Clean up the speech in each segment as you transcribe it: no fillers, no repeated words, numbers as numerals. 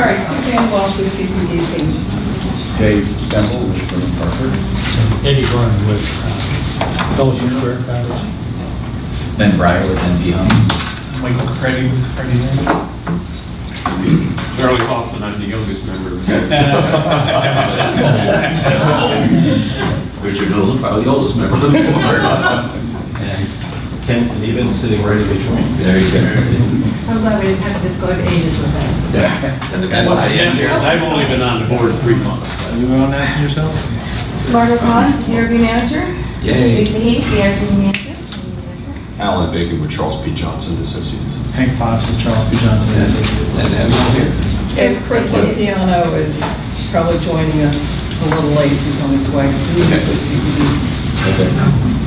right, Suzanne Walsh with CPDC. Dave Stemple with Vernon Parker. Eddie Byrne with Fellowship Square Foundation. Ben Breyer with NB Homes. Michael Creddy with Creddy Management. Charlie Hoffman, I'm the youngest member. Richard Nolan, probably the oldest member of the board. And Ken Even sitting right in between. There you go. I'm glad we didn't have to disclose ages with that. Yeah. And the guys Well, 10 years. I've only been on the board 3 months. You want to ask yourself? Barbara Potts, DRB Manager. Yay. Lisa Heath, DRB Manager. Alan Bacon with Charles P. Johnson Associates. Hank Fox with Charles P. Johnson Associates. And everyone here. And Chris Lampiano is probably joining us a little late. He's on his way. He's with CPDC.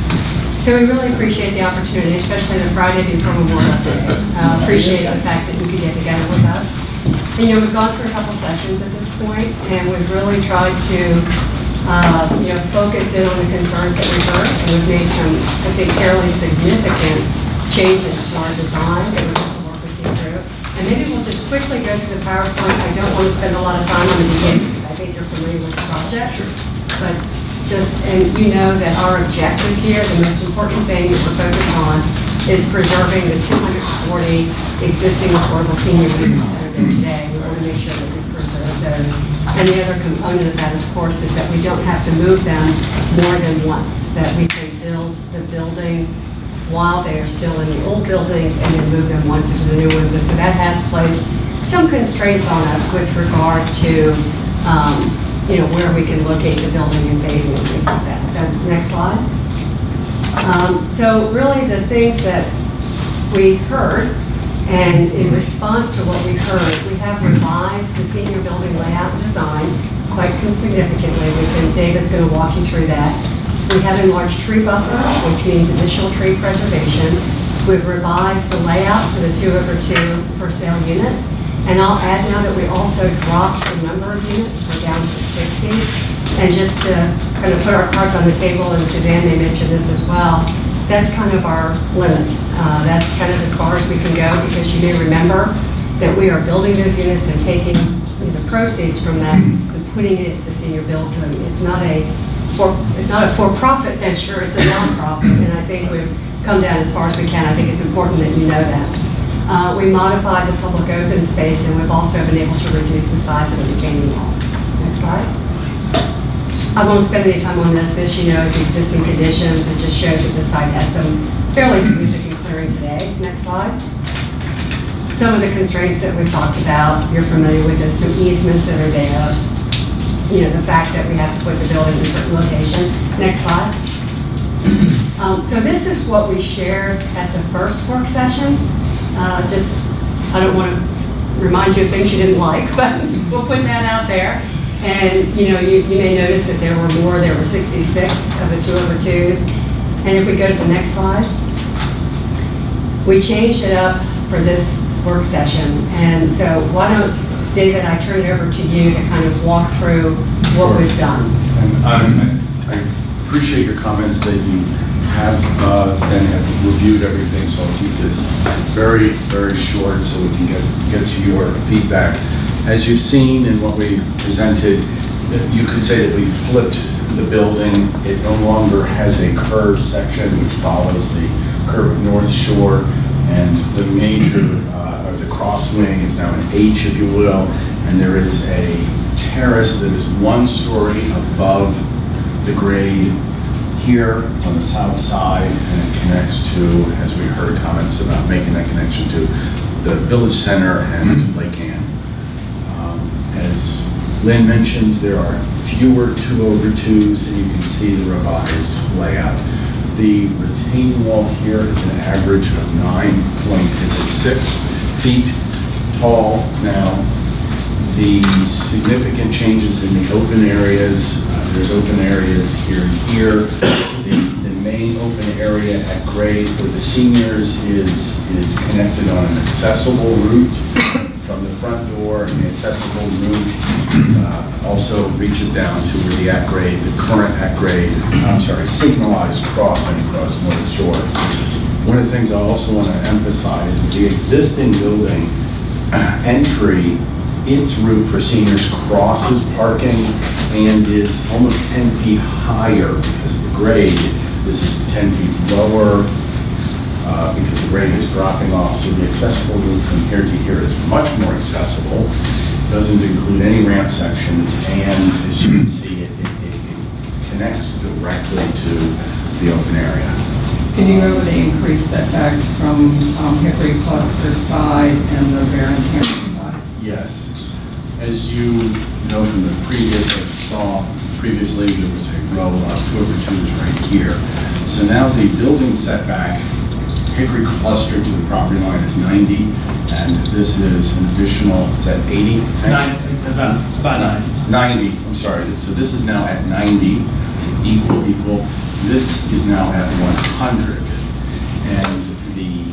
So we really appreciate the opportunity, especially the Friday before Memorial Day. Appreciate the fact that you could get together with us. And, we've gone through a couple sessions at this point, and we've really tried to, focus in on the concerns that we've heard, and we've made some, I think, fairly significant changes to our design that we're going to work with you through. And maybe we'll just quickly go through the PowerPoint. I don't want to spend a lot of time on the beginning because I think you're familiar with the project. Sure. But and you know that our objective here, the most important thing that we're focused on is preserving the 240 existing affordable senior units that are there today. We want to make sure that we preserve those. And the other component of that, of course, is that we don't have to move them more than once, that we can build the building while they are still in the old buildings and then move them once into the new ones. And so that has placed some constraints on us with regard to where we can locate the building and phasing and things like that. So next slide. So really the things that we heard, and in response to what we heard, we have revised the senior building layout and design quite significantly. David's going to walk you through that. We have enlarged tree buffer, which means additional tree preservation. We've revised the layout for the 2/2 for sale units. And I'll add now that we also dropped the number of units. We're down to 60. And just to kind of put our cards on the table, and Suzanne may mention this as well, that's kind of our limit. That's kind of as far as we can go, because you may remember that we are building those units and taking the proceeds from that and putting it into the senior building. It's not a for-profit venture, it's a non-profit, and I think we've come down as far as we can. I think it's important that you know that. We modified the public open space, and we've also been able to reduce the size of the retaining wall. Next slide. I won't spend any time on this. This, is the existing conditions. It just shows that the site has some fairly significant clearing today. Next slide. Some of the constraints that we talked about, you're familiar with it, some easements that are there. The fact that we have to put the building in a certain location. Next slide. So this is what we shared at the first work session. I don't want to remind you of things you didn't like, but we'll put that out there. And you may notice that there were 66 of the 2/2s. And if we go to the next slide, we changed it up for this work session. And so why don't, David, I turn it over to you to kind of walk through what we've done. And I appreciate your comments that you have reviewed everything, so I'll keep this very, very short so we can get to your feedback. As you've seen in what we presented, you could say that we flipped the building. It no longer has a curved section which follows the curve of North Shore, and the major, or the crosswing is now an H, if you will, and there is a terrace that is 1 story above the grade. Here, it's on the south side, and it connects to, as we heard comments about making that connection to the village center and Lake Ann. As Lynn mentioned, there are fewer 2/2s, and you can see the revised layout. The retaining wall here is an average of 6 feet tall now. The significant changes in the open areas, there's open areas here and here. The main open area at grade for the seniors is connected on an accessible route from the front door, and the accessible route also reaches down to where the signalized crossing across North Shore. One of the things I also want to emphasize is the existing building entry its route for seniors crosses parking and is almost 10 feet higher because of the grade. This is 10 feet lower because the grade is dropping off. So the accessible route from here to here is much more accessible. Doesn't include any ramp sections, and as you can see, it connects directly to the open area. Can you go over the increased setbacks from Hickory Cluster side and the Baron Cameron side? Yes. As you know from the previous, as you saw previously, there was a row of 2/2s right here. So now the building setback, Hickory Cluster to the property line is 90, and this is an additional, is that 80? It's about 9. 90, I'm sorry. So this is now at 90, equal. This is now at 100. And the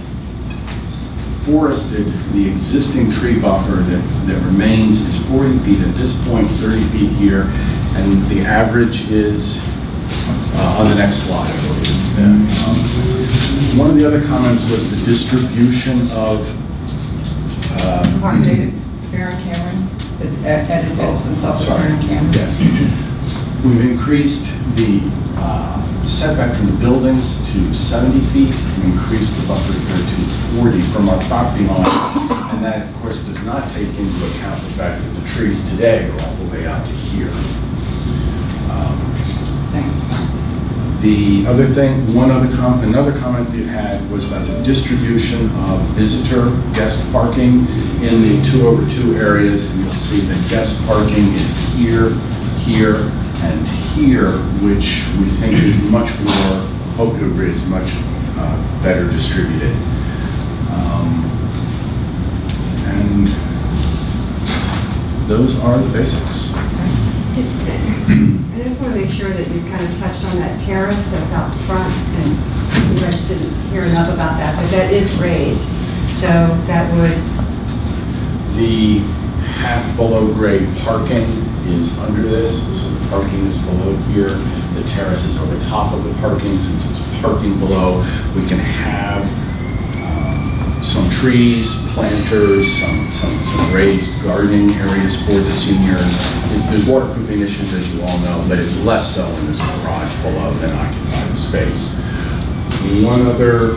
forested, the existing tree buffer that remains is 40 feet at this point, 30 feet here, and the average is on the next slide, I believe. One of the other comments was the distribution of Baron Cameron, at a distance of sorry. Baron Cameron. Yes. We've increased the setback from the buildings to 70 feet and increased the buffer here to 40 from our property line. And that, of course, does not take into account the fact that the trees today are all the way out to here. Thanks. The other thing, another comment we had was about the distribution of visitor guest parking in the 2/2 areas, and you'll see that guest parking is here, here, and here, which we think is much more, hope to agree, is much better distributed. And those are the basics. I just want to make sure that you kind of touched on that terrace that's out front, and you guys didn't hear enough about that, but that is raised, so that would... The half below grade parking is under this, so the parking is below here. The terrace is over top of the parking. Since it's parking below, we can have some trees, planters, some raised gardening areas for the seniors. There's waterproofing issues, as you all know, but it's less so when there's a garage below than occupied space. One other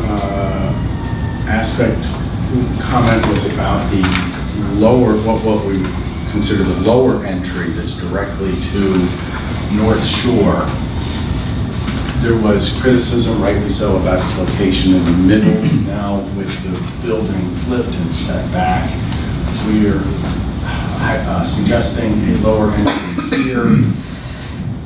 comment was about the lower, what we consider the lower entry that's directly to North Shore. There was criticism, rightly so, about its location in the middle. Now, with the building flipped and set back, we are suggesting a lower entry here.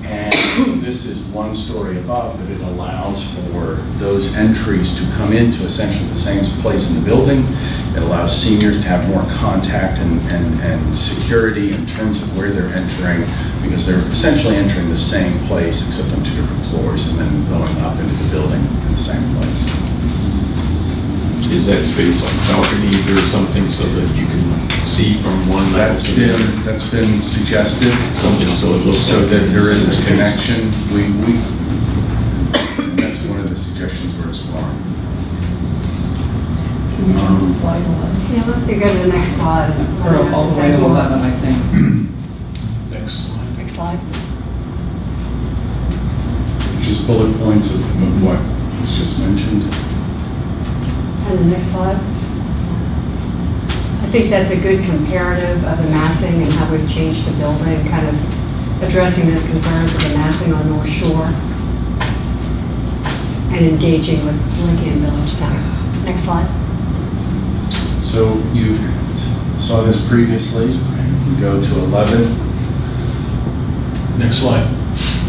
And this is one story above, but it allows for those entries to come into essentially the same place in the building. It allows seniors to have more contact and security in terms of where they're entering, because they're essentially entering the same place except on 2 different floors and then going up into the building in the same place. Is that space like balconies or something so that you can see from one level to the other? That's been suggested. Something so it looks So like that there is a space. connection. And that's one of the suggestions we're exploring. Can we turn to slide 11? Yeah, let's go to the next slide. Or all the way to 11, I think. Next slide. Next slide. Just bullet points of what was just mentioned. And the next slide. I think that's a good comparative of the massing and how we've changed the building, kind of addressing those concerns of the massing on North Shore and engaging with Lincoln Village Center. Next slide. So you saw this previously. You go to 11. Next slide.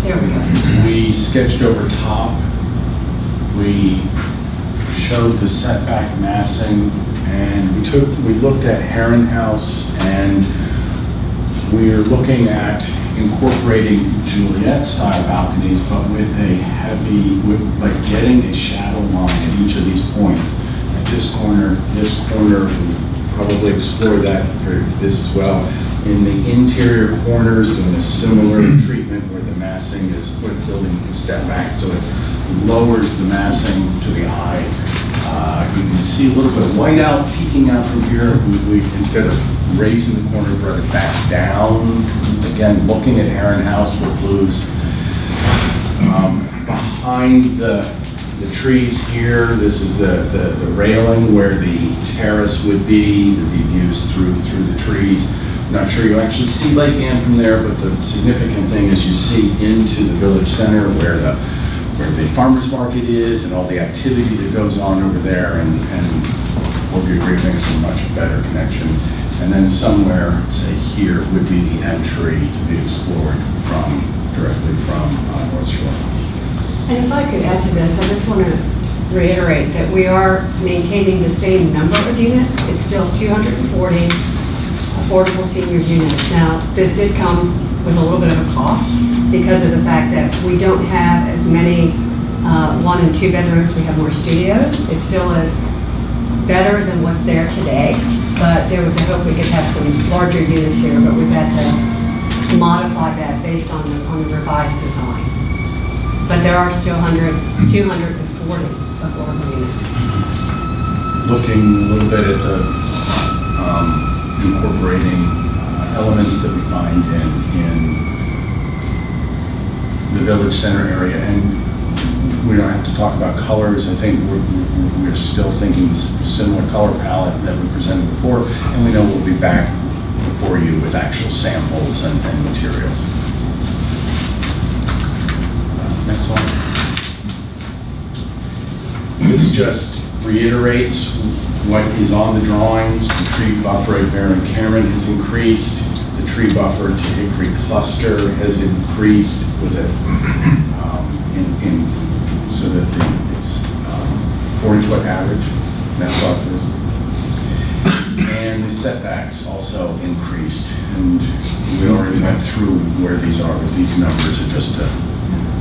There we go. We sketched over top. We showed the setback massing, and we looked at Heron House, and we're looking at incorporating Juliet-style balconies, but with a heavy, like getting a shadow line at each of these points. At this corner, we probably explore that for this as well. In the interior corners, doing a similar treatment where the massing is, where the building can step back, so it lowers the massing to the eye, you can see a little bit of whiteout peeking out from here. We instead of raising the corner, brought it back down. Again, looking at Heron House for blues. Behind the trees here, this is the railing where the terrace would be. There'd be views through the trees. I'm not sure you actually see Lake Ann from there, but the significant thing is you see into the village center where the farmer's market is and all the activity that goes on over there, and will be a great mix and much better connection. And then somewhere, say here, would be the entry to be explored directly from North Shore. And if I could add to this, I just want to reiterate that we are maintaining the same number of units. It's still 240 affordable senior units. Now, this did come with a little bit of a cost because of the fact that we don't have as many 1 and 2 bedrooms. We have more studios. It still is better than what's there today, but there was a hope we could have some larger units here, but we've had to modify that based on the revised design. But there are still 240 affordable units. Looking a little bit at the incorporating elements that we find in the village center area, and we don't have to talk about colors. I think we're still thinking similar color palette that we presented before, and we know we'll be back before you with actual samples and materials. Next slide. This just reiterates what is on the drawings. The tree buffer at Bear and Cameron has increased. The tree buffer to Hickory Cluster has increased with it so that it's 40-foot average. That's what it is. And the setbacks also increased, and we already went through where these are, but these numbers are just to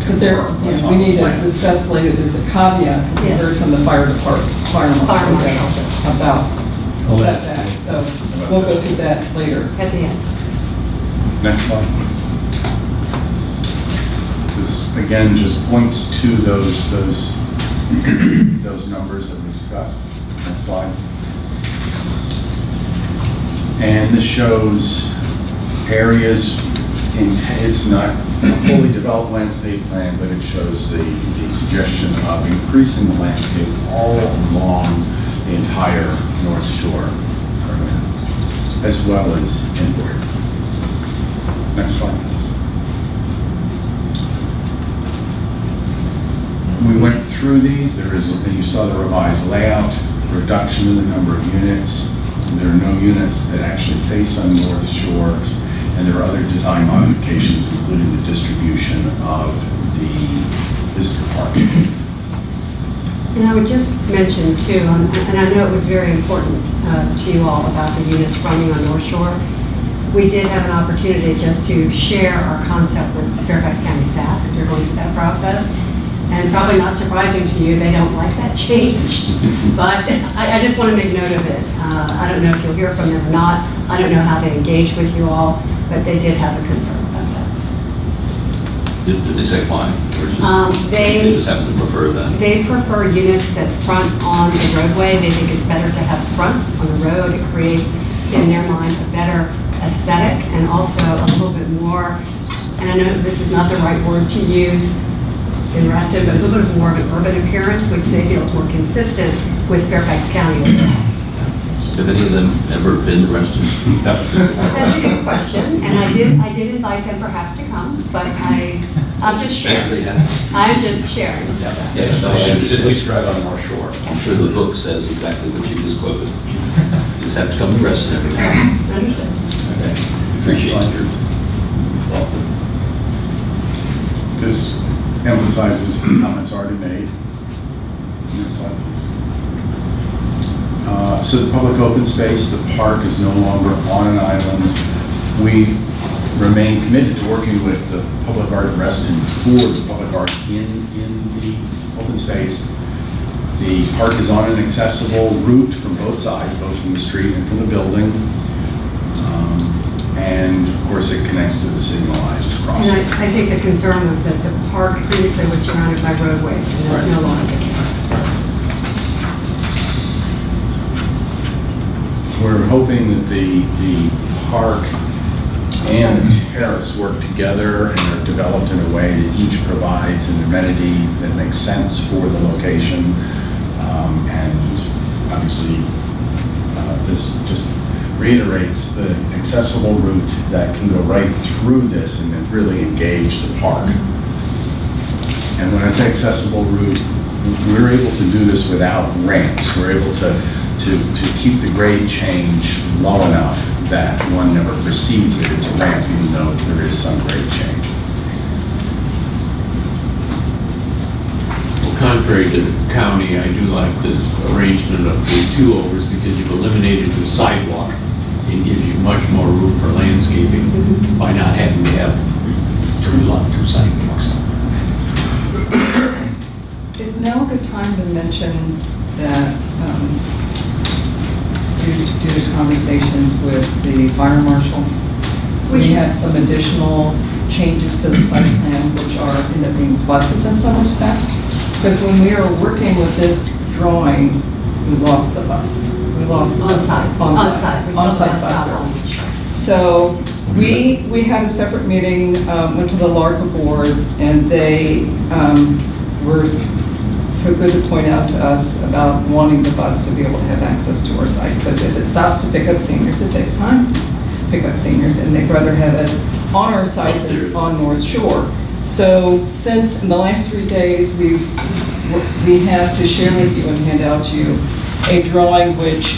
But there, we need to discuss later, there's a caveat, we heard from the fire department, fire marshal about setbacks, so we'll go through that later. At the end. Next slide, please. This again just points to those numbers that we discussed. Next slide. And this shows areas. It's not a fully developed landscape plan, but it shows the suggestion of increasing the landscape all along the entire North Shore, as well as inward. Next slide, please. We went through these. You saw the revised layout, reduction in the number of units. There are no units that actually face on North Shore. And there are other design modifications, including the distribution of the visitor park. And I would just mention too, and I know it was very important to you all about the units fronting on North Shore. We did have an opportunity just to share our concept with Fairfax County staff as we're going through that process. And probably not surprising to you, they don't like that change. But I just want to make note of it. I don't know if you'll hear from them or not. I don't know how they engage with you all, but they did have a concern about that. Did they say why? Or They just happen to prefer that? They prefer units that front on the roadway. They think it's better to have fronts on the road. It creates, in their mind, a better aesthetic and also a little bit more, and I know this is not the right word to use in Reston, but a little bit more of an urban appearance, which they feel is more consistent with Fairfax County overall. Have any of them ever been to Reston? That's a good question, and I did invite them perhaps to come, but I'm just sharing. I'm just sharing. Yeah, no, At least drive on North Shore. I'm sure the book says exactly what you just quoted. You just have to come to Reston every time. Understood. Okay. Appreciate your welcome. This emphasizes the comments already made. Next slide, please. So the public open space, the park is no longer on an island. We remain committed to working with the public art of Reston for the public art in the open space. The park is on an accessible route from both sides, both from the street and from the building. And of course it connects to the signalized crossing. And I think the concern was that the park previously was surrounded by roadways, and that's no longer the case. we're hoping that the park and the terrace work together and are developed in a way that each provides an amenity that makes sense for the location. And obviously, this just reiterates the accessible route that can go right through this and then really engage the park. And when I say accessible route, we're able to do this without ramps. We're able to keep the grade change low enough that one never perceives that it's a ramp, even though there is some grade change. Well, contrary to the county, I do like this arrangement of the two overs because you've eliminated the sidewalk. It gives you much more room for landscaping by not having to have two sidewalks. Is now a good time to mention that due to conversations with the fire marshal, we have some additional changes to the site plan which are end up being pluses in some respects. Because when we were working with this drawing, we lost the bus. We lost On-site. We still on-site have stop bus on. service. So we had a separate meeting, went to the LARCA board, and they were so good to point out to us about wanting the bus to be able to have access to our site. Because if it stops to pick up seniors, it takes time to pick up seniors, and they'd rather have it on our site than it's on North Shore. So since in the last 3 days, we have to share with you and hand out to you a drawing which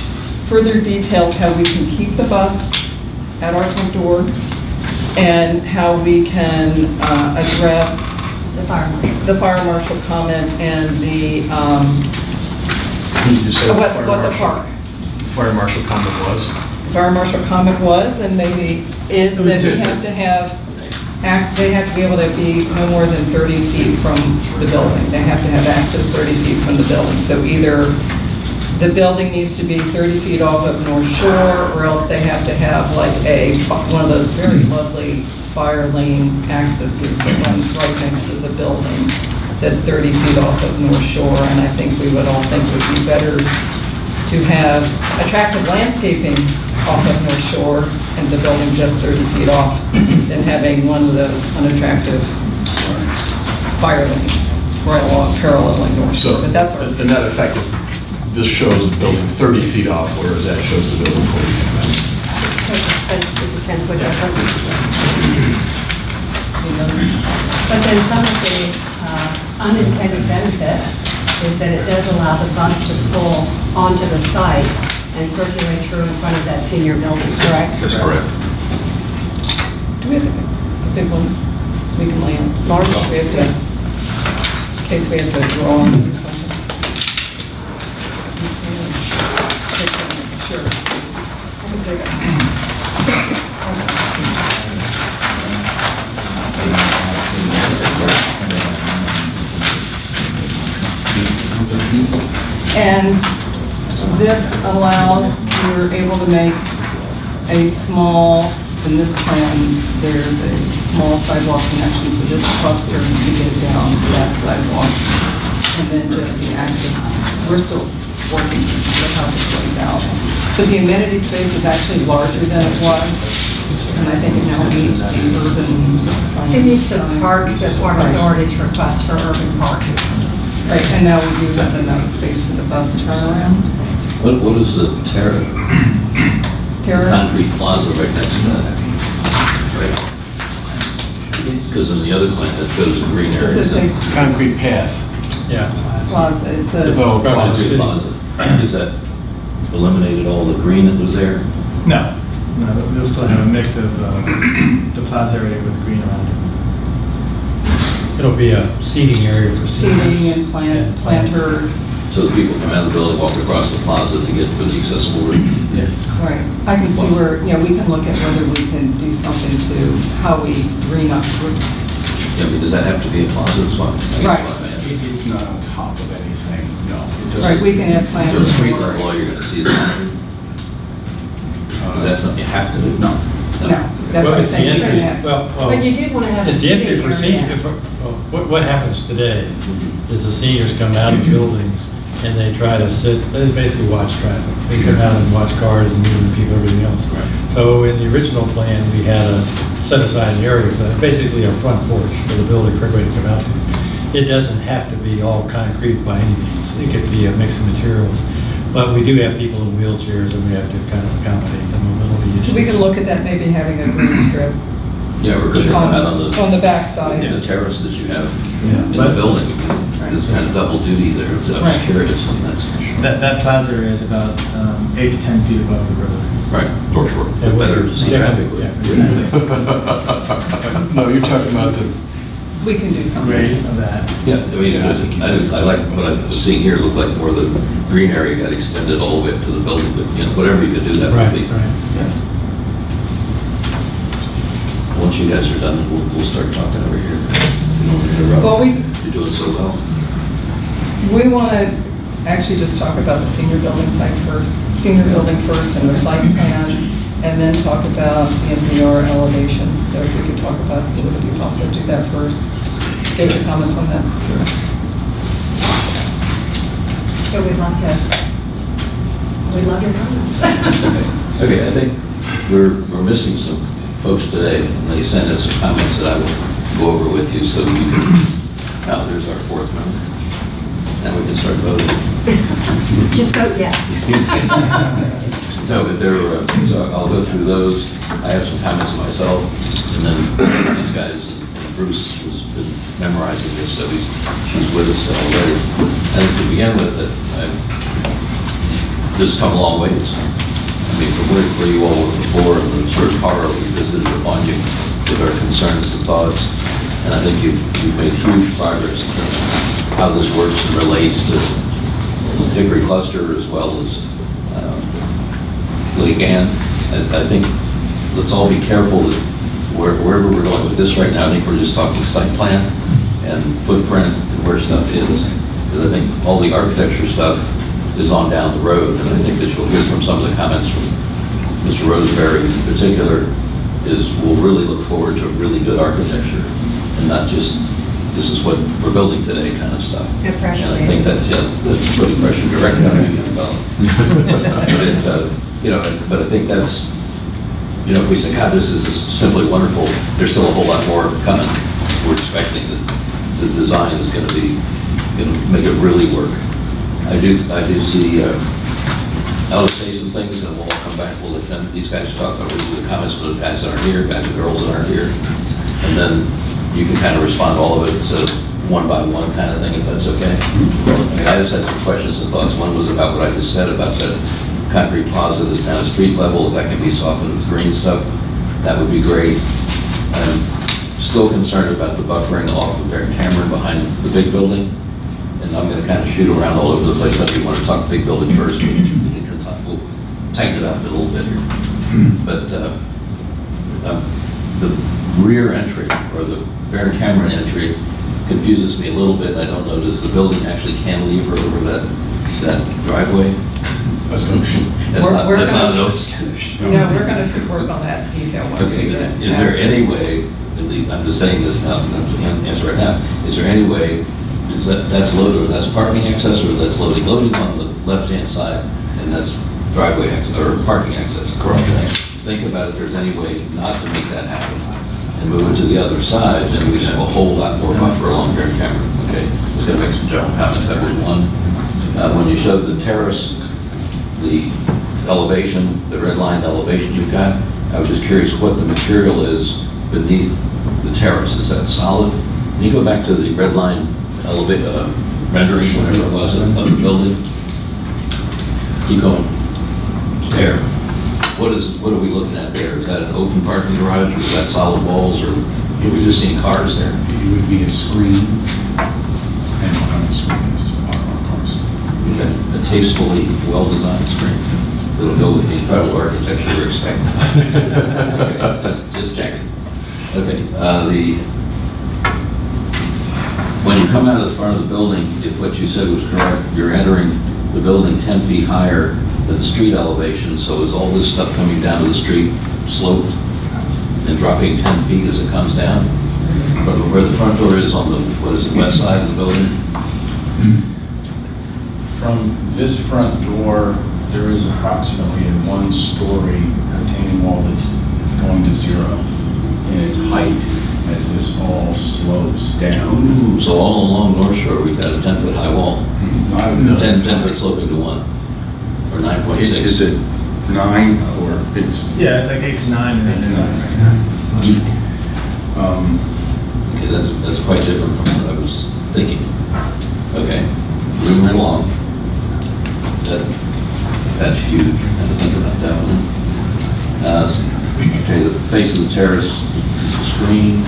further details how we can keep the bus at our front door and how we can address the fire marshal comment and the Can you just say what the park. fire marshal comment was? Fire marshal comment was and maybe is that we have to have they have to be able to be no more than 30 feet from the building. They have to have access 30 feet from the building. So either the building needs to be 30 feet off of North Shore, or else they have to have like one of those very lovely fire lane accesses that runs right next to the building that's 30 feet off of North Shore. And I think we would all think it would be better to have attractive landscaping off of North Shore and the building just 30 feet off than having one of those unattractive fire lanes right along paralleling North Shore. So, But that's our the net effect is, this shows the building 30 feet off, whereas that shows the building 40 feet back. It's a 10-foot difference. But then some of the unintended benefit is that it does allow the bus to pull onto the site and circulate through in front of that senior building, correct? That's correct. Do we have a big one we can land? Large? We have to, in case we have to draw on or something. Sure. And this allows, you're able to make a small, in this plan, there's a small sidewalk connection for this cluster to get down to that sidewalk. And then just the access, we're still working with how this plays out. So the amenity space is actually larger than it was. And I think it now meets the urban. It meets the parks that Port Authority's request for urban parks. Right, and now we do have enough space for the bus turnaround. What is the terrace? Concrete plaza right next to that? Because in the other plan, that shows the green This areas. is a Concrete path. Yeah. plaza, it's a, Oh, Concrete plaza. Is that eliminated all the green that was there? No, we'll still have a mix of the plaza area with green around it. It'll be a seating area for seating and planters. So that people come out of the building, walk across the plaza to get to the accessible route? Yes. Right. I can see where, we can look at whether we can do something to how we green up. Yeah, but does that have to be a plaza? That's what I guess Right. what I meant. It's not on top of anything, no. It doesn't- Right, we can have planters. So the street level, all you're going to see that. Is that something you have to do? No. No, that's what I'm It's the saying. We can entry. have- But you did want to have a It's the entry seating for seniors. area. What happens today is the seniors come out of buildings and they try to they basically watch traffic. They come out and watch cars and moving people, everything else. So in the original plan, we had a set aside area, but basically a front porch for the building for everybody to come out to. It doesn't have to be all concrete by any means. It could be a mix of materials. But we do have people in wheelchairs, and we have to kind of accommodate the mobility So we can look at that, maybe having a green strip Yeah, we're going to come out on the backside. the terrace that you have Yeah, in but- the building. It's kind of double duty there, so I was Right. curious. And that's That plaza area is about 8 to 10 feet above the road. right. Door short. Yeah, Better to see yeah, traffic with. yeah. No, you're talking about the, We can do something. Grade of that. Yeah, I mean, I like what I was seeing here, looked like more of the green area got extended all the way up to the building, but, you know, whatever you could do, that would Right, be. right. Yes. Once you guys are done, we'll start talking over here. We don't want to interrupt. Well, You're doing so well. we want to actually just talk about the senior building site first, senior building first and the site plan, and then talk about the NPR elevations. So if we could talk about, would it be possible to do that first? Get your comments on that. So we'd love your comments. Okay, I think we're missing some folks today, and they sent us some comments that I will go over with you, so you can, now there's our fourth member. Now we can start voting. Just vote yes. No, but so I'll go through those. I have some comments myself, and then these guys, and Bruce has been memorizing this, so she's with us already. And to begin with, this has come a long ways. I mean, from where you all were before, and the sort of horror we visited upon you with our concerns and thoughts. And I think you've made huge progress in terms of how this works and relates to the Hickory cluster as well as Again, I think let's all be careful that wherever we're going with this right now, I think we're just talking site plan and footprint and where stuff is. Because I think all the architecture stuff is on down the road, and I think that you'll hear from some of the comments from Mr. Roseberry in particular, is we'll really look forward to really good architecture and not just this is what we're building today kind of stuff. No pressure. And I think that's putting pressure directly on you. But I think that's, if we say, God, this is simply wonderful, there's still a whole lot more coming. We're expecting that the design is going to make it really work. I do see, I'll say some things and we'll all come back, we'll let these guys talk about the comments from the guys that aren't here, guys and girls that aren't here. And then you can kind of respond to all of it. It's a one by one kind of thing, if that's okay. I mean, I just had some questions and thoughts. One was about what I just said about the concrete plaza that's down at street level. If that can be softened with green stuff, that would be great. I'm still concerned about the buffering off of Barrett Cameron behind the big building. And I'm going to kind of shoot around all over the place. I do want to talk big building first. We'll tighten it up a little bit here. But the rear entry, or the Barrett Cameron entry, confuses me a little bit. I don't know, does the building actually cantilever over that driveway? That's an ocean. That's not an ocean. No, we're going to work on that detail. Once Okay, we get is there any way, at least I'm just saying this now, I'm answer right now, is there any way, that's loaded, or that's parking access, or that's loading? Loading's on the left-hand side, and that's driveway access, or parking access. Correct. Think about if there's any way not to make that happen, and move it to the other side, then we have a whole lot more buffer along Barrett Cameron. Okay, just gonna make some general comments. That was one. When you showed the terrace, the elevation, the red line elevation you've got, I was just curious what the material is beneath the terrace. Is that solid? Can you go back to the red line rendering, whatever it was, of the building? Keep going. There. What are we looking at there? Is that an open parking garage, or is that solid walls, or are we just seeing cars there? It would be a screen, and on the screen is our cars. Okay. A tastefully well-designed screen. It'll go with the incredible architecture we're expecting. Okay, just checking. Okay, when you come out of the front of the building, if what you said was correct, you're entering the building 10 feet higher than the street elevation, so is all this stuff coming down to the street sloped and dropping 10 feet as it comes down? From where the front door is on the, west side of the building? From this front door, there is approximately a one-story retaining wall that's going to zero in its height as this all slopes down. Ooh, so all along North Shore, we've got a 10-foot high wall, Not 10 foot sloping to 1, or 9.6. Is it 9 or it's? Yeah, it's like 8 to 9 and then 9. Okay, that's quite different from what I was thinking. Okay, moving right along. That's huge. I had to think about that one. Okay, the face of the terrace is a screen.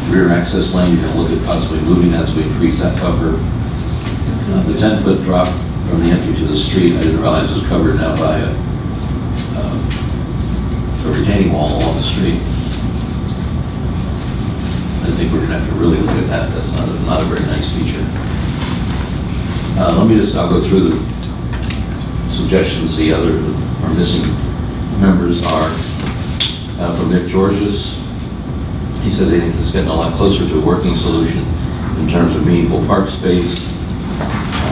Rear access lane, you can look at possibly moving that so we increase that buffer. The 10-foot drop from the entry to the street, I didn't realize was covered now by a retaining wall along the street. I think we're going to have to really look at that. That's not a very nice feature. I'll go through the suggestions. The other our missing members are from Nick Georges. He says he thinks it's getting a lot closer to a working solution in terms of meaningful park space,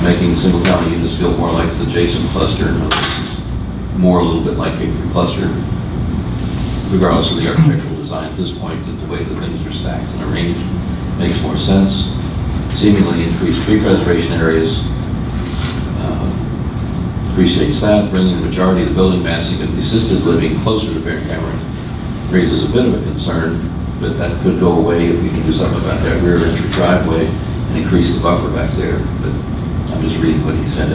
making single-family units feel more like the adjacent cluster, more a little bit like a cluster, regardless of the architectural design at this point, that the way the things are stacked and arranged makes more sense. Seemingly increased tree preservation areas. Appreciates that. Bringing the majority of the building massing of the assisted living closer to Baron Cameron raises a bit of a concern, but that could go away if we can do something about that rear entry driveway and increase the buffer back there. But I'm just reading what he said.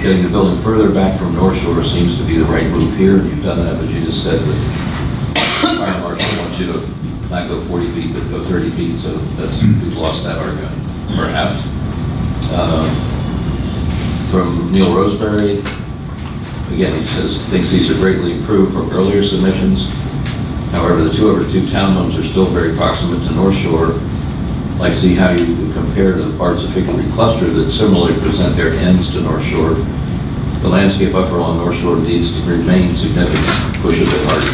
Getting the building further back from North Shore seems to be the right move here. You've done that, but you just said that fire marshal wants you to not go 40 feet, but go 30 feet. So we've lost that argument, perhaps. From Neil Roseberry, again, he says, thinks these are greatly improved from earlier submissions. However, the 2/2 townhomes are still very proximate to North Shore. I'd like to see how you would compare to the parts of Fig Tree Cluster that similarly present their ends to North Shore. The landscape buffer along North Shore needs to remain significant, push a bit harder.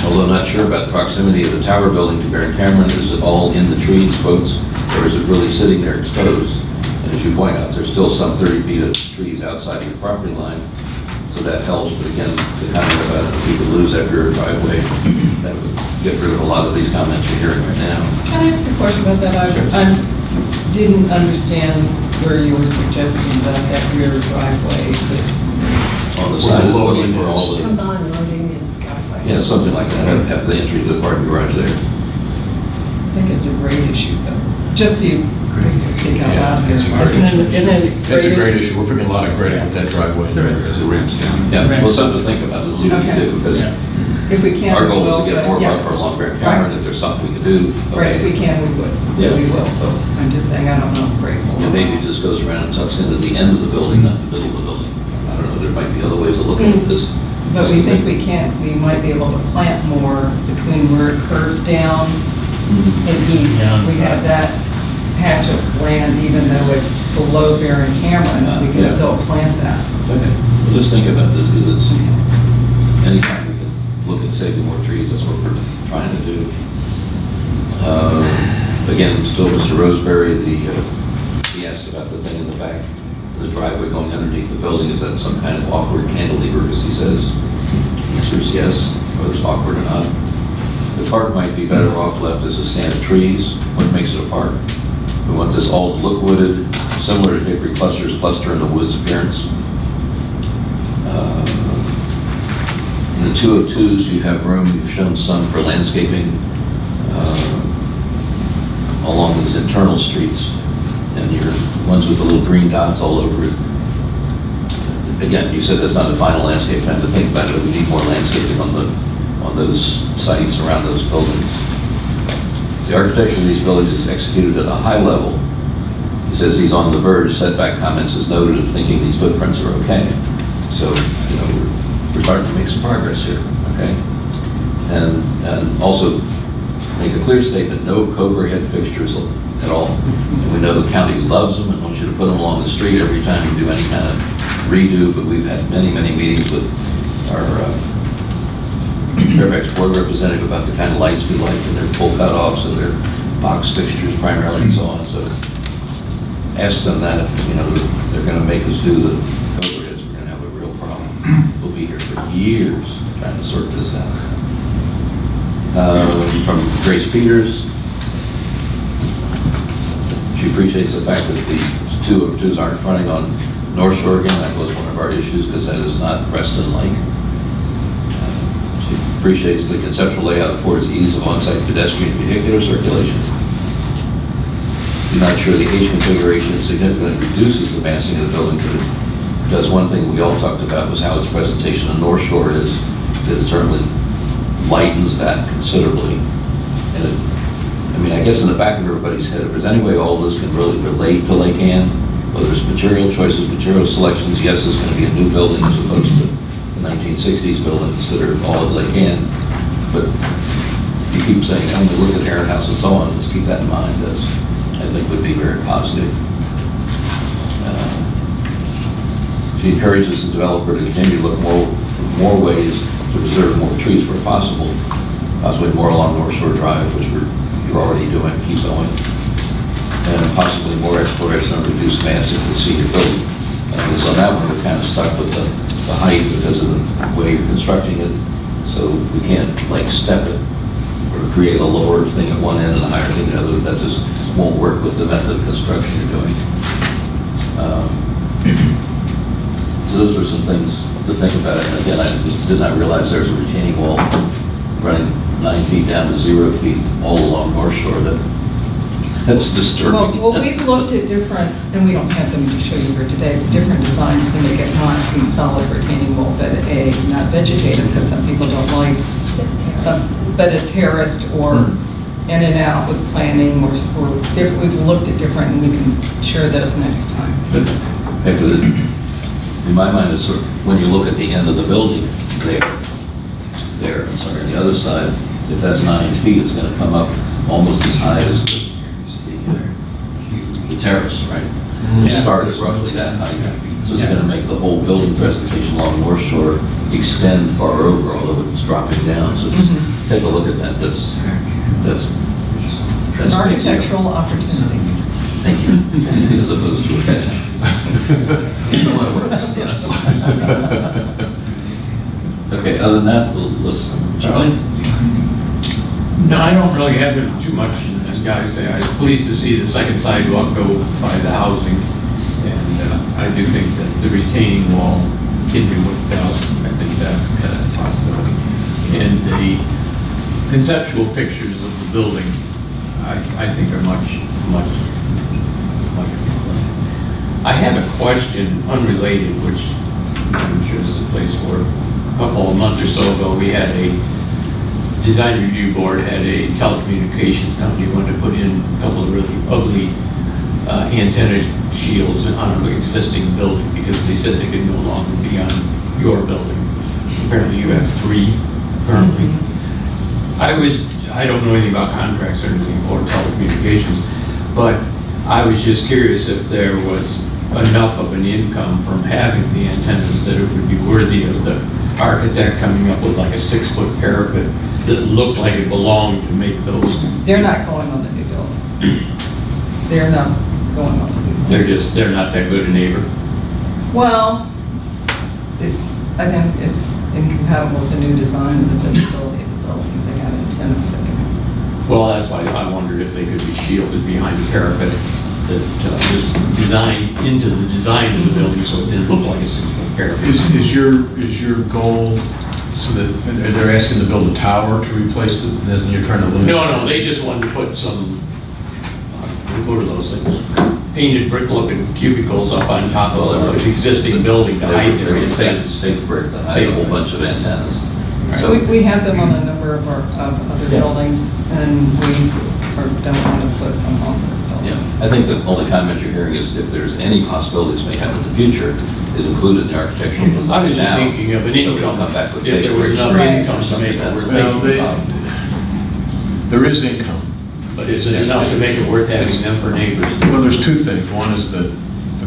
Although not sure about the proximity of the tower building to Baron Cameron, is it all in the trees, quotes, or is it really sitting there exposed? And as you point out, there's still some 30 feet of trees outside of your property line, so that helps. But again, the comment about if you could lose that rear driveway, that would get rid of a lot of these comments you're hearing right now. Can I ask a question about that? I didn't understand where you were suggesting that rear driveway could... On the side of the building where all the... Combine loading and driveway. Yeah, something like that. Have the entry to the parking garage there. I think it's a grade issue, though. Just so you speak out loud here. It's a great issue. We're picking a lot of credit with that driveway as it ramps down. Yeah, well, something to think about. Let's see what we can do, because If we can, our we goal will. is to get more buffer along Baron Cameron. If there's something we can do, Right, if we okay. can, we would. Yeah. We will. I'm just saying, I don't know if grade will. Yeah, maybe it just goes around and tucks into the end of the building, not the middle of the building. I don't know, there might be other ways of looking at this. But we think we might be able to plant more between where it curves down and east. We have that patch of land, even though it's below Baron Cameron, we can Yeah. still plant that. Okay, well, just think about this, because it's, anytime we can look at saving more trees, that's what we're trying to do. Again, still Mr. Roseberry, he asked about the thing in the back, the driveway going underneath the building. Is that some kind of awkward cantilever, as he says? The answer is yes, whether it's awkward or not. The park might be better off left as a stand of trees. What makes it a park? We want this all to look wooded, similar to Hickory Cluster's cluster in the woods appearance. In the 202s, you have room, you've shown some for landscaping along these internal streets, and your ones with the little green dots all over it. Again, you said that's not the final landscape plan to think about it. We need more landscaping on those sites around those buildings. The architecture of these buildings is executed at a high level. He says he's on the verge, setback comments is noted, of thinking these footprints are okay. So, you know, we're starting to make some progress here, okay? And also make a clear statement, no overhead fixtures at all. And we know the county loves them and wants you to put them along the street every time you do any kind of redo, but we've had many, many meetings with our Fairfax board representative about the kind of lights we like, and their full cutoffs and their box fixtures primarily and so on. So ask them that if, you know, they're going to make us do the overheads, we're going to have a real problem. We'll be here for years trying to sort this out. From Grace Peters, she appreciates the fact that the 202s aren't fronting on North Shore again. That was one of our issues because that is not Preston Lake. She appreciates the conceptual layout affords ease of on-site pedestrian and vehicular circulation. She's not sure the age configuration significantly reduces the massing of the building because one thing we all talked about was how its presentation on North Shore is that it certainly lightens that considerably. And it, I mean, I guess in the back of everybody's head, if there's any way all this can really relate to Lake Ann, whether it's material choices, material selections, yes, it's going to be a new building as opposed to the 1960s building considered all of Lake Ann. But you keep saying, I'm going to look at Heron House and so on, let's keep that in mind. That's, I think, would be very positive. She encourages the developer to continue to look for more ways to preserve more trees where possible, possibly more along North Shore Drive, which you're already doing, keep going, and possibly more exploration of reduced mass into the senior building. And I guess on that one, we're kind of stuck with the height because of the way you're constructing it, so we can't like step it or create a lower thing at one end and a higher thing at the other. That just won't work with the method of construction you're doing. So those are some things to think about. And again, I just did not realize there's a retaining wall running 9 feet down to 0 feet all along North Shore. That's disturbing. Well, we've looked at different, and we don't have them to show you here today, but different designs to make it not a solid retaining wall, but not vegetative, because some people don't like, but a terraced or in and out with planning, or we've looked at different, and we can share those next time. In my mind, it's sort of, when you look at the end of the building, I'm sorry, on the other side, if that's 9 feet, it's going to come up almost as high as the terrace, right? It started roughly that height. So it's going to make the whole building presentation along North Shore extend far over, although it's dropping down. So just take a look at that. That's an architectural opportunity. Thank you. As opposed to a finish. One works, you know. Okay, other than that, listen, Charlie? No, I don't really have too much, as guys say. I was pleased to see the second sidewalk go by the housing. And I do think that the retaining wall can be worked out. I think that's a possibility. And the conceptual pictures of the building, I think are much. I have a question unrelated, which I'm sure this is a place for. A couple of months or so ago, we had a design review board had a telecommunications company wanted to put in a couple of really ugly antenna shields on an existing building because they said they could no longer be on your building. Apparently, you have 3 currently. I don't know anything about contracts or anything or telecommunications, but I was just curious if there was enough of an income from having the antennas that it would be worthy of the architect coming up with like a 6-foot parapet that looked like it belonged to make those. They're not going on the new building. They're not going on the new building. They're not that good a neighbor. Well, I think it's incompatible with the new design and the visibility of the building. They have antennas sitting. Well, that's why I wondered if they could be shielded behind the parapet that was designed into the design of the building so it didn't look like a 6-foot parapet. Is your goal so that they're asking to build a tower to replace it, and then you're trying to limit? No, they just wanted to put some, what are those things? Painted brick-looking cubicles up on top of the existing building to hide their antennas. Fake brick to hide a whole bunch of antennas. So we have them on a number of our other buildings, and we don't want to put them on this building. Yeah, I think the only comment you're hearing is if there's any possibilities may happen in the future is included in the architectural design now. I was just thinking of an income. So we'll come back with if there was enough income to make it worth thinking about. There is income. But is it enough to make it worth having them for neighbors? Well, there's 2 things. One is the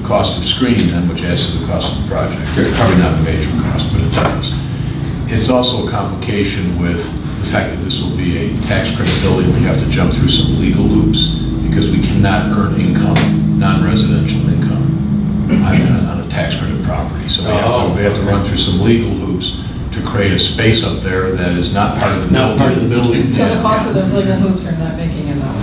cost of screening them, which adds to the cost of the project. Sure. Probably not a major cost, but it does. It's also a complication with the the fact that this will be a tax credit building, we have to jump through some legal loops because we cannot earn income, non-residential income on a tax credit property. So we have to run through some legal loops to create a space up there that is not part of the building. Not part of the building. So the cost of those legal hoops are not making enough.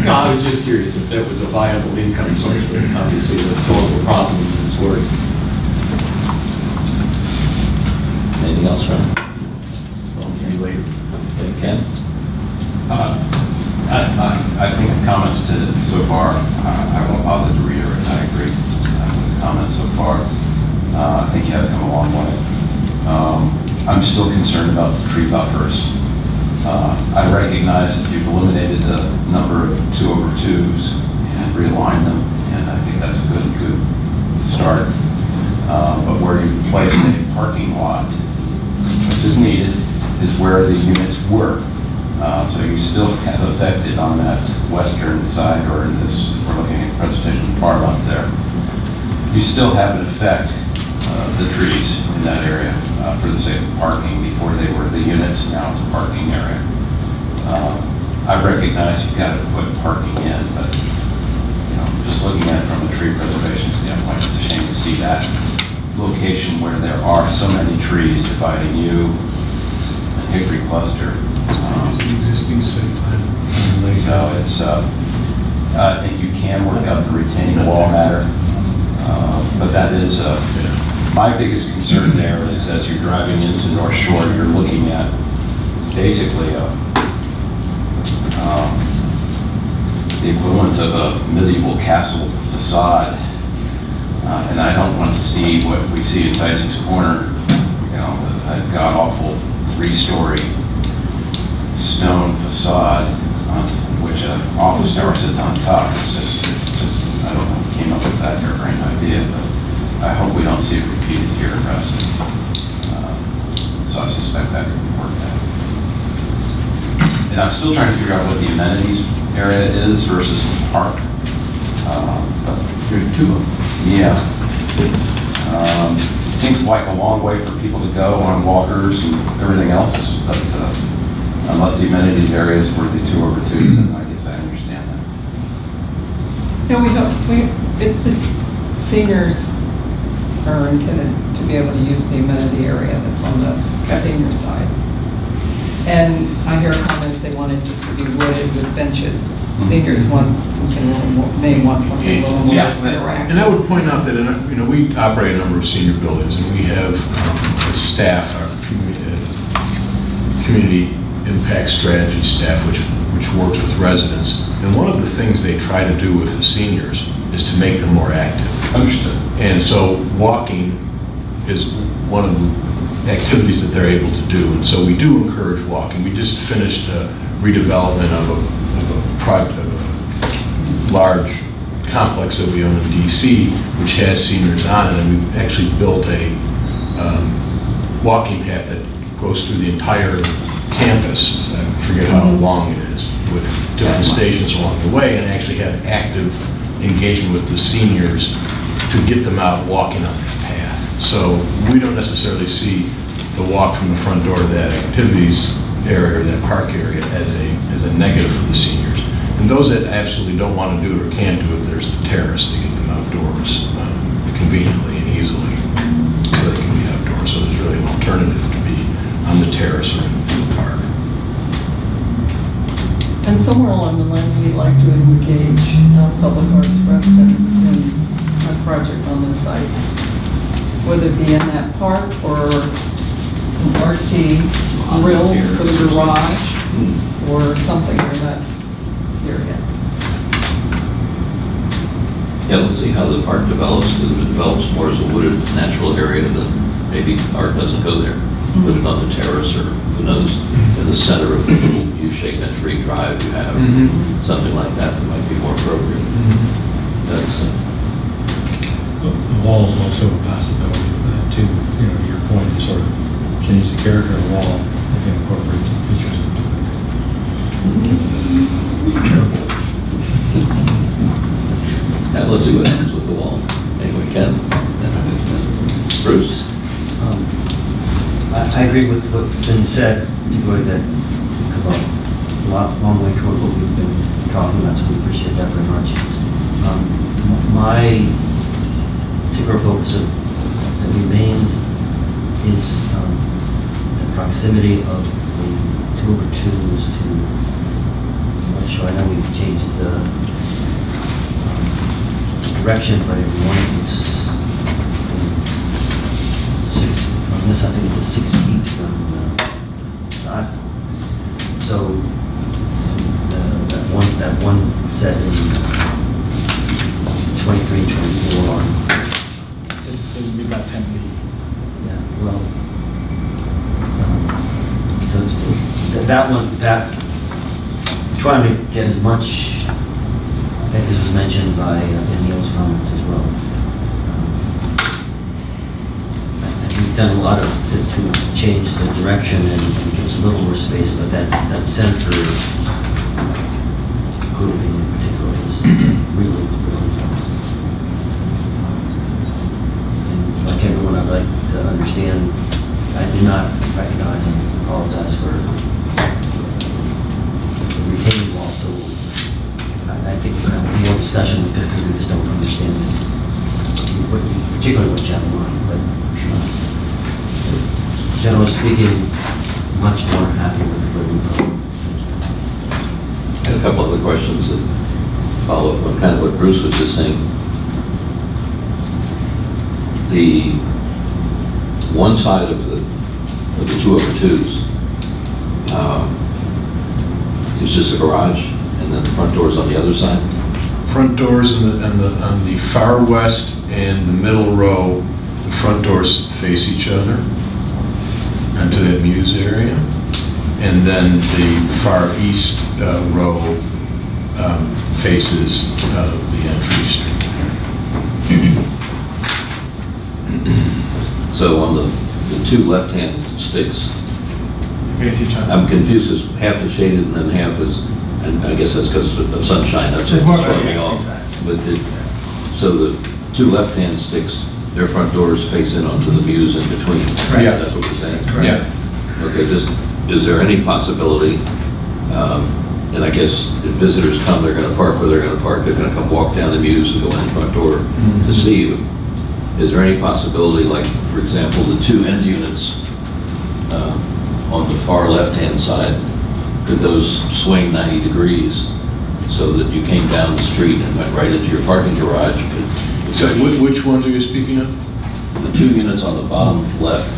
No, I was just curious if that was a viable income source, but obviously the total problem is worth. Anything else, Ron? Okay, later. Okay, Ken? I think the comments so far, I won't bother to reiterate. I agree with the comments so far. I think you have come a long way. I'm still concerned about the tree buffers. I recognize that you've eliminated the number of 2/2s and realigned them, and I think that's a good start. But where you've placed a parking lot, which is needed, is where the units were. So you still have affected on that western side, or in this, if we're looking at the presentation far left there, you still have an effect the trees in that area for the sake of parking. Before they were the units, now it's a parking area. I recognize you've got to put parking in, but just looking at it from a tree preservation standpoint, it's a shame to see that location where there are so many trees dividing you and hickory cluster. It's the existing city plan. So it's, I think you can work out the retaining wall matter, but that is, my biggest concern there is as you're driving into North Shore, you're looking at basically the equivalent of a medieval castle facade, and I don't want to see what we see in Tyson's Corner, a god-awful 3-story stone facade on which an office tower sits on top. It's just, I don't know who came up with that harebrained idea, but I hope we don't see it repeated here in Reston. So I suspect that could be worked out. And I'm still trying to figure out what the amenities area is versus the park. There are two of them. Yeah. Seems like a long way for people to go on walkers and everything else, but unless the amenities area is for the 2/2s, then I guess I understand that. No, the seniors are intended to be able to use the amenity area that's on the senior side. And I hear comments they want it just to be wooded with benches. Seniors want something a little more, may want something a little more interactive. And I would point out that we operate a number of senior buildings, and we have staff, our community impact strategy staff, which works with residents. And one of the things they try to do with the seniors is to make them more active. Understood. And so walking is one of the activities that they're able to do. And so we do encourage walking. We just finished a redevelopment of a large complex that we own in DC, which has seniors on it, and we've actually built a walking path that goes through the entire campus. I forget how long it is, with different stations along the way, and actually have active engagement with the seniors to get them out walking on this path. So we don't necessarily see the walk from the front door to that activities area or that park area as a negative for the seniors. And those that absolutely don't want to do it or can't do it, there's the terrace to get them outdoors conveniently and easily so they can be outdoors. So there's really an alternative to be on the terrace or in the park. And somewhere along the line, we'd like to engage Public Arts Reston in a project on this site, whether it be in that park or an artsy grill for the garage or something in that area. Yeah, let's see how the park develops, because if it develops more as a wooded natural area, then maybe art doesn't go there. Put it on the terrace, or who knows, in the center of the little U-shaped entry drive you have, something like that might be more appropriate. That's The wall is also a possibility for that too. Your point is sort of change the character of the wall, you can incorporate some features into it. Now let's see what happens with the wall. Anyway, Ken? Bruce? I agree with what's been said, particularly that about a long way toward what we've been talking about, so we appreciate that very much. My particular focus that remains is the proximity of the 2/2s to, I'm not sure, I know we've changed the direction, but every one of these, on this I think it's a 6 feet from the sidewalk. So that one set in 23, 24 on. It would be about 10 feet. Yeah, well, so that one, trying to get as much, I think this was mentioned by in Neil's comments as well. And we've done a lot to change the direction and give us a little more space, but that center grouping in particular is really close. And like everyone, I'd like to understand, I do not recognize and apologize for the retaining wall, so I think we're going to have more discussion because we just don't understand particularly what you have in mind, but generally speaking, much more happy with where we've gone. And a couple other questions that follow up on kind of what Bruce was just saying. The one side of the 2/2s is just a garage, and then the front door is on the other side. Front doors on the far west and the middle row, the front doors face each other onto that Muse area. And then the far east row faces the entry street. So on the two left-hand sticks, Face each other. I'm confused, because half is shaded and then half is, and I guess that's because of sunshine, that's It's what's more- throwing me yeah, off. exactly. But so the two left-hand sticks, their front doors face in onto the Muse in between. Right. Yeah. That's what we're saying. Correct. Yeah. Okay, is there any possibility, and I guess if visitors come, they're gonna park where they're gonna park, they're gonna come walk down the Muse and go in the front door to see you. Is there any possibility, like, for example, the two end units on the far left-hand side, could those swing 90 degrees so that you came down the street and went right into your parking garage? So which ones are you speaking of? The two units on the bottom left,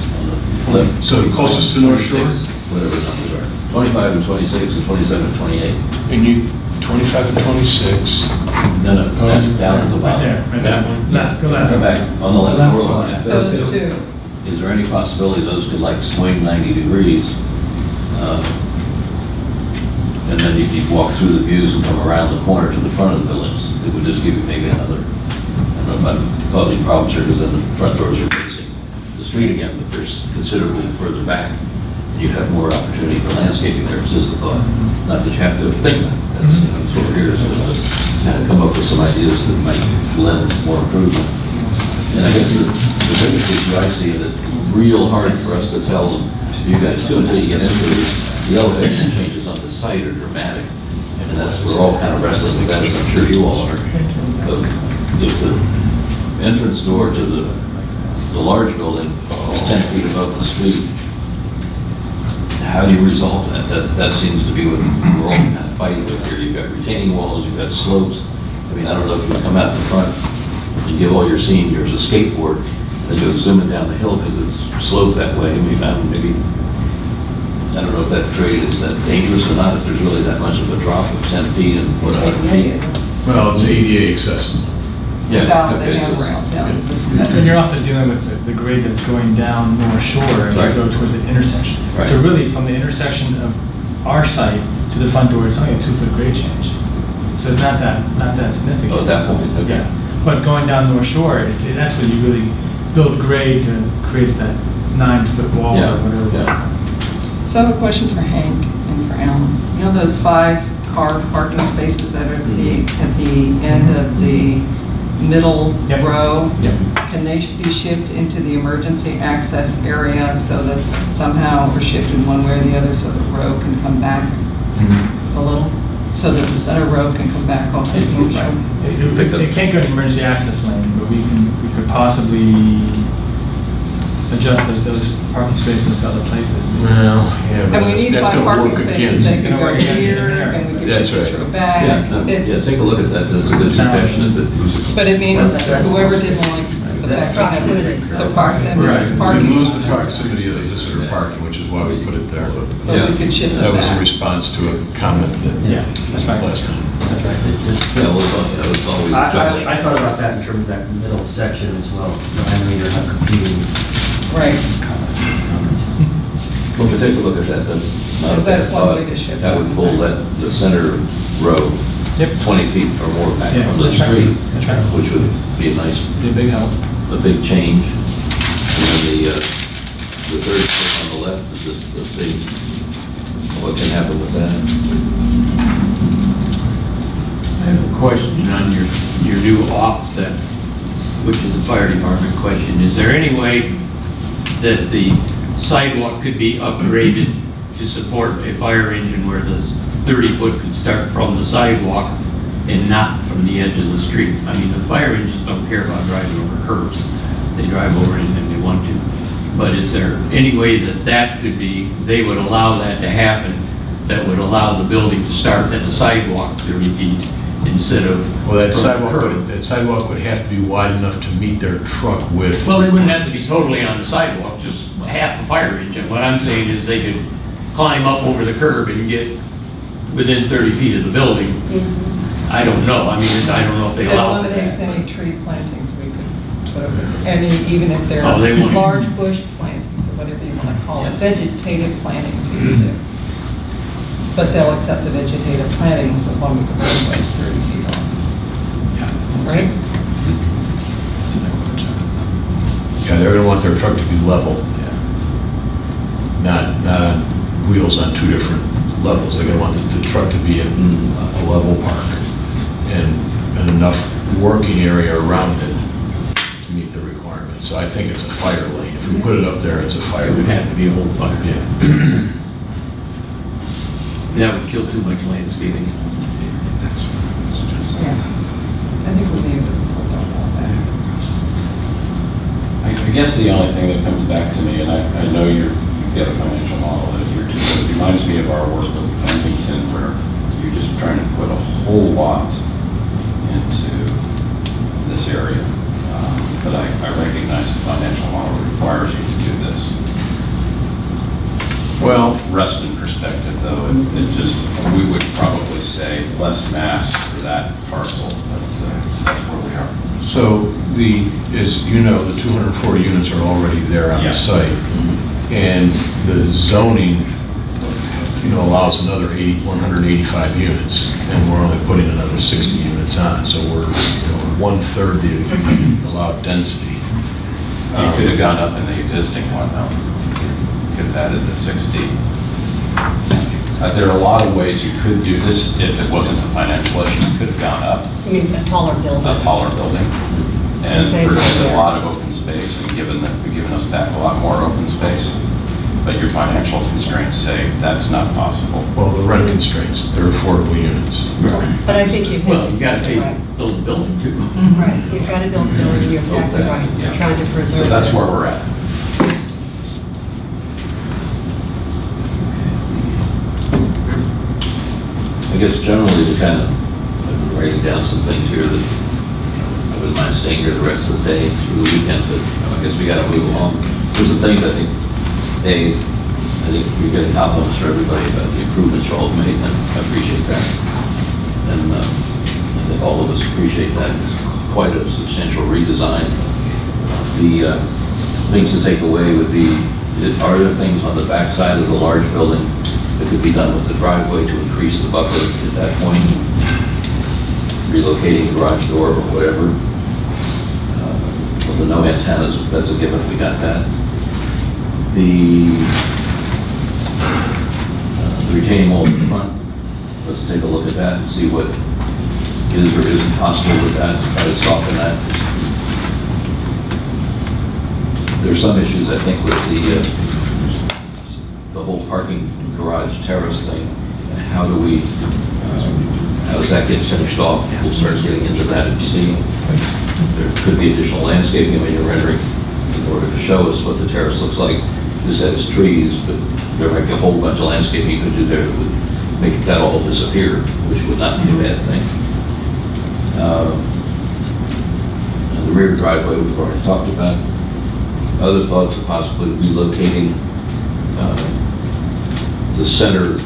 on the left. So closest to North Shore? Whatever the numbers are. 25 and 26 and 27 and 28. And you, 25 and 26. No, that's down at the Right bottom. there, right Yeah. there. Left, go left. Come back on the left. We're looking at Those this. two. Is there any possibility those could like swing 90 degrees? And then you'd walk through the views and come around the corner to the front of the buildings. It would just give you maybe another, I don't know if I'm causing problems here, because then the front doors are facing the street again, but they're considerably further back. You'd have more opportunity for landscaping there. It's just a thought. Not that you have to think about it. That's what we're here to do, is kind of come up with some ideas that might lend more improvement. And I guess the biggest issue I see that it's real hard for us to tell you guys too until you get into it, the elevation changes on the site are dramatic. And that's, we're all kind of restless with that, as I'm sure you all are. But if the entrance door to the large building is 10 feet above the street, how do you resolve that? That seems to be what we're all kind of fighting with here. You've got retaining walls, you've got slopes. I mean, I don't know if you come out in front and give all your seniors a skateboard and go zooming down the hill because it's sloped that way. I mean, maybe, I don't know if that grade is that dangerous or not, if there's really that much of a drop of 10 feet and 100 feet. Well, it's ADA accessible. Yeah, Down, okay, they have so- rail, yeah. And you're also dealing with the grade that's going down North Shore as Right. you go toward the intersection. Right. So really, from the intersection of our site to the front door, it's only a 2-foot grade change. So it's not that significant. Oh, at that point, okay. Yeah. But going down North Shore, that's where you really build grade to create that 9-foot wall Yeah, or whatever. yeah. So I have a question for Hank and for Alan. You know those 5 car parking spaces that are at the end of the middle Yep. row, Yep. can they be shifted into the emergency access area so that somehow we're shifted one way or the other so the row can come back a little? So that the center row can come back off the main road? It can't go to emergency access lane, but we could possibly adjust those parking spaces to other places. Well, yeah, but And we need that's five gonna parking work spaces, against. they can gonna go work against here, it. and we can That's shift this right. row back. Yeah, no, It's- yeah, take a look at that, that's a good suggestion. But it means whoever didn't like the fact that the proximity Right, is we parking. lose the proximity of the visitor parking, which is why we put it there. But we could shift it That was a back. response to a comment that Yeah, that's right. last time. That's right. Yeah, well, it's always juggling. I thought about that in terms of that middle section as well. I know you're not competing Right. comments. Well, if you take a look at that, that's not a Because that's bad one thought. way to shift That it. would pull the center row Yep. 20 feet or more back Yeah, from the that's right. street, That's right. which would be a nice, Be a big help. a big change. And then the third foot on the left is just, let's see what can happen with that. I have a question on your new offset, which is a fire department question. Is there any way that the sidewalk could be upgraded to support a fire engine where the 30-foot could start from the sidewalk and not from the edge of the street? I mean, the fire engines don't care about driving over curbs. They drive over anything they want to. But is there any way that that could be, they would allow that to happen, that would allow the building to start at the sidewalk 30 feet instead of Well, that from the sidewalk, curb? that sidewalk would have to be wide enough to meet their truck width. Well, they wouldn't have to be totally on the sidewalk, just half a fire engine. What I'm saying is they could climb up over the curb and get within 30 feet of the building. I don't know. I mean, I don't know if they It allow for eliminates that. any tree plantings we could put over, any, even if they're Oh, they wouldn't. large bush plantings, or whatever you want to call it, vegetative plantings we could do. But they'll accept the vegetative plantings as long as the roadway is 30 feet long. Right? Yeah, they're gonna want their truck to be level. Not on wheels on two different levels. They're gonna want the truck to be in a level park and enough working area around it to meet the requirements. So I think it's a fire lane. If we put it up there, it's a fire It would lane. have to be a whole fire. Yeah. That would kill too much landscaping. Yeah. I think we'll be able to pull down all that. I guess the only thing that comes back to me, and I know you've got a financial model that you're just, it reminds me of our work with Kensington, where you're just trying to put a whole lot into this area. But I recognize the financial model requires you to do this. Well, Rest in perspective, though, it just, we would probably say less mass for that parcel, but that's where we are. so as you know, the 240 units are already there on the Yeah. site. And the zoning, allows another 185 units, and we're only putting another 60 units on, so we're, 1/3 the allowed density. You could have gone up in the existing one, though. Could have added the 60. There are a lot of ways you could do this if it wasn't a financial issue. You could have gone up I mean, a taller building. a taller building and Same produced here. a lot of open space and given us back a lot more open space. But your financial constraints say that's not possible. Well, the rent constraints, they're affordable units. But I think you've hit Well, you gotta exactly pay, right. build a building too. Right, you've got to build a building, you're exactly right. You're Yeah. trying to preserve So that's this. where we're at. I guess generally to kind of, I've been writing down some things here that I wouldn't mind staying here the rest of the day through the weekend, but I guess we got to move along. There's some things I think, I think you're getting compliments for everybody about the improvements you all have made, and I appreciate that. And I think all of us appreciate that. It's quite a substantial redesign. The things to take away would be, are there things on the back side of the large building that could be done with the driveway to increase the buffer at that point? Relocating the garage door or whatever. With the no antennas, that's a given, we got that. The retaining wall in front, let's take a look at that and see what is or isn't possible with that, to try to soften that. There's some issues, I think, with the whole parking garage terrace thing. How do we, how does that get finished off? We'll start getting into that and see. There could be additional landscaping when you're rendering in order to show us what the terrace looks like. This has trees, but there might be a whole bunch of landscaping you could do there that would make that all disappear, which would not be a bad thing. The rear driveway we've already talked about. Other thoughts of possibly relocating the center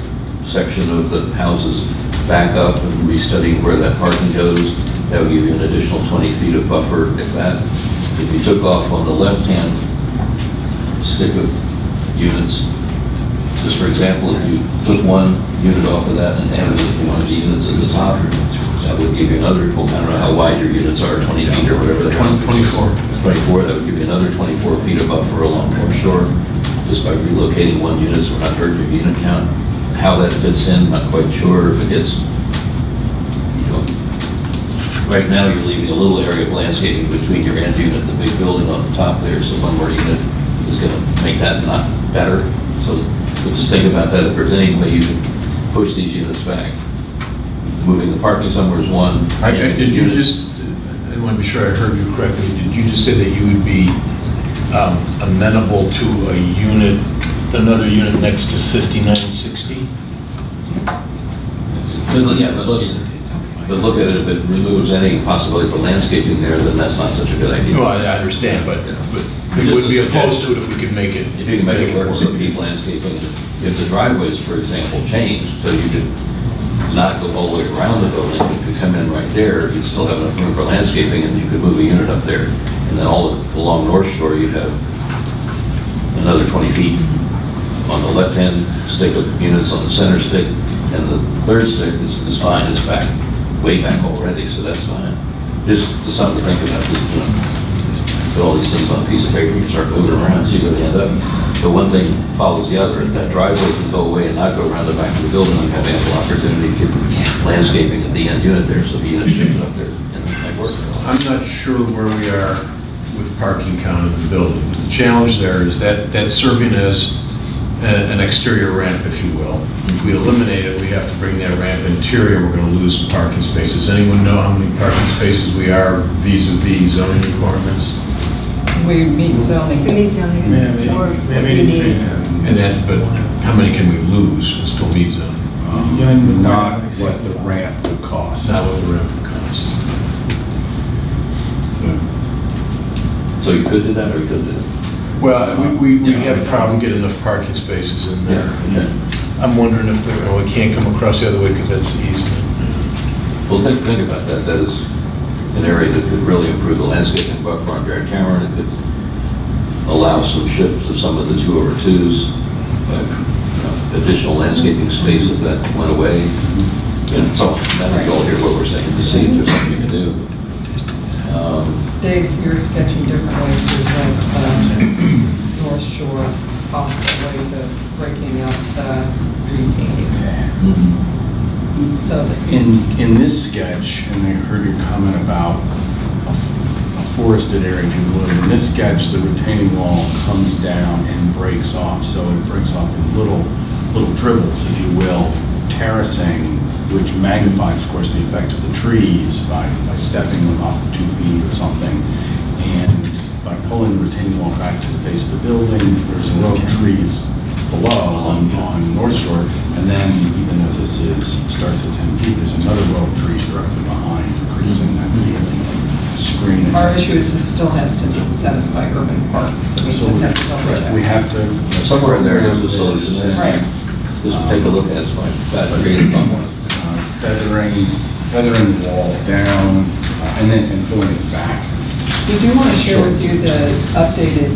section of the houses back up and restudying where that parking goes. That would give you an additional 20 feet of buffer if that. If you took off on the left-hand stick of units, just for example, if you took one unit off of that and added one of the units at the top, that would give you another, I don't know how wide your units are, 20 feet or whatever. 24. 24, that would give you another 24 feet of buffer along North Shore, just by relocating one unit, so we're not hurting your unit count. How that fits in, not quite sure. If it gets, you know, right now you're leaving a little area of landscaping between your end unit and the big building on the top there, so one more unit is going to make that not better. So just think about that. If there's any way you can push these units back. Moving the parking somewhere is one. Did you just, I want to be sure I heard you correctly, did you just say that you would be amenable to a unit, another unit next to 5960? So, yeah, but look at it, if it removes any possibility for landscaping there, then that's not such a good idea. Well, I understand, but we would be opposed to it if we could make it. If you can make it work, so keep landscaping. If the driveways, for example, changed, so you could not go all the way around the building, you could come in right there, you'd still have enough room for landscaping, and you could move a unit up there. And then all along North Shore, you'd have another 20 feet on the left-hand stick of units, on the center stick, and the third stick is fine, it's back, way back already, so that's fine. Just something to think about, just, you know, put all these things on a piece of paper, you start moving around, see where they end up. But one thing follows the other. If that driveway can go away and not go around the back of the building, you have ample opportunity to get landscaping at the end unit there, so the unit shifts up there and it might work. I'm not sure where we are with parking count of the building. The challenge there is that that's serving as an exterior ramp, if you will. If we eliminate it, we have to bring that ramp interior, we're going to lose some parking spaces. Anyone know how many parking spaces we are vis-a-vis zoning requirements? We meet zoning. We meet zoning. And then, but how many can we lose still meet zoning? Not what the ramp would cost. Not what the ramp would cost. So you could do that, or you could do that? Well, we have a problem getting enough parking spaces in there. Yeah. I'm wondering if we can't come across the other way because that's the easement. Well, think about that. That is an area that could really improve the landscaping buffer on Grand Cameron. It could allow some shifts of some of the 2/2s, additional landscaping space if that went away. And so now you all hear what we're saying to see if there's something you can do. Dave's, you're sketching different ways to address North Shore, possible ways of breaking up the retaining. So that In this sketch, and I heard your comment about a forested area, if you would, in this sketch, the retaining wall comes down and breaks off. So it breaks off in little dribbles, if you will, terracing, which magnifies, of course, the effect of the trees by stepping them up 2 feet or something. And by pulling the retaining wall back to the face of the building, there's a row of trees below on North Shore. And then, even though this starts at 10 feet, there's another row of trees directly behind, increasing that feeling of screening. our issue is this still has to satisfy urban parks. So we just have to double check. We have to. Somewhere in there, there's a solution. Right. Just take a look at it, it's fine. That's a great one. Feathering the wall down, and pulling it back. We do want to share with you the updated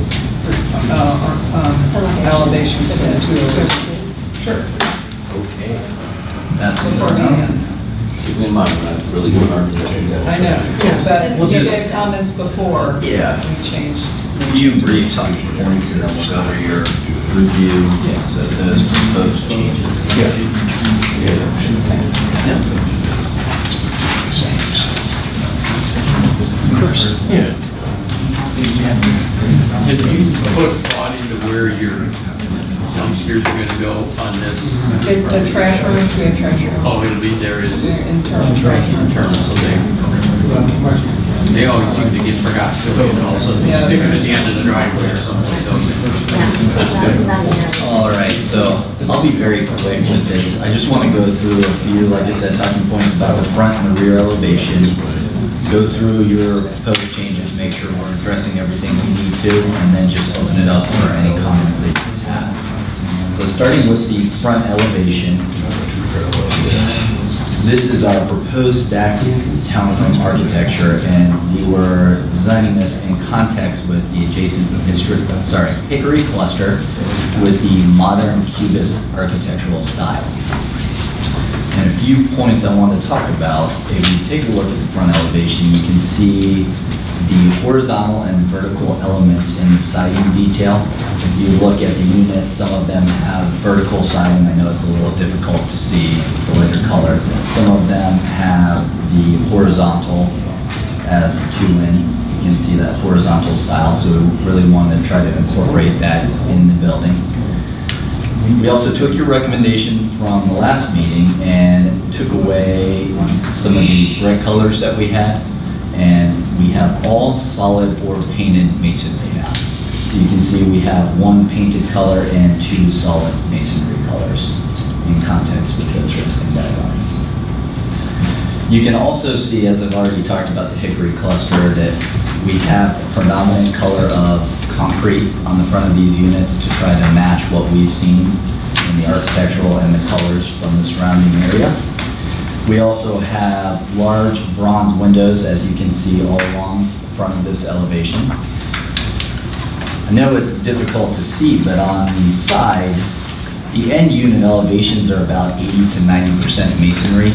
elevations of the 202s. Sure. Okay. That's Before we end. Keep me in mind, we're not really doing architecture. I know, but We'll you just- gave comments before. Yeah. We changed. You brief on points and then we'll go over your review. So those proposed changes. Yeah. Yeah. Have you put thought into where your dumpsters are gonna go on this? It's a trash room, we have trash room. Oh, it'll be there is They're internal trash room. internal, so they always seem to get forgot, so you know, so they Yeah. stick them at the end of the driveway or someplace else. That's good. All right, so I'll be very quick with this. I just want to go through a few, like I said, talking points about the front and the rear elevation. Go through your proposed changes, make sure we're addressing everything we need to, and then just open it up for any comments that you have. So starting with the front elevation, this is our proposed stacked townhome architecture, and we were designing this in context with the adjacent hickory cluster with the modern cubist architectural style. And a few points I want to talk about. If you take a look at the front elevation, you can see the horizontal and vertical elements in the siding detail. If you look at the units, some of them have vertical siding. I know it's a little difficult to see the lighter color. Some of them have the horizontal as 2-in. You can see that horizontal style, so we really wanted to try to incorporate that in the building. We also took your recommendation from the last meeting and took away some of the brick colors that we had, and we have all solid or painted masonry now. So you can see we have one painted color and 2 solid masonry colors in context with those resting guidelines. You can also see, as I've already talked about the hickory cluster, that we have a predominant color of concrete on the front of these units to try to match what we've seen in the architectural and the colors from the surrounding area. We also have large bronze windows, as you can see all along the front of this elevation. I know it's difficult to see, but on the side, the end unit elevations are about 80 to 90% masonry.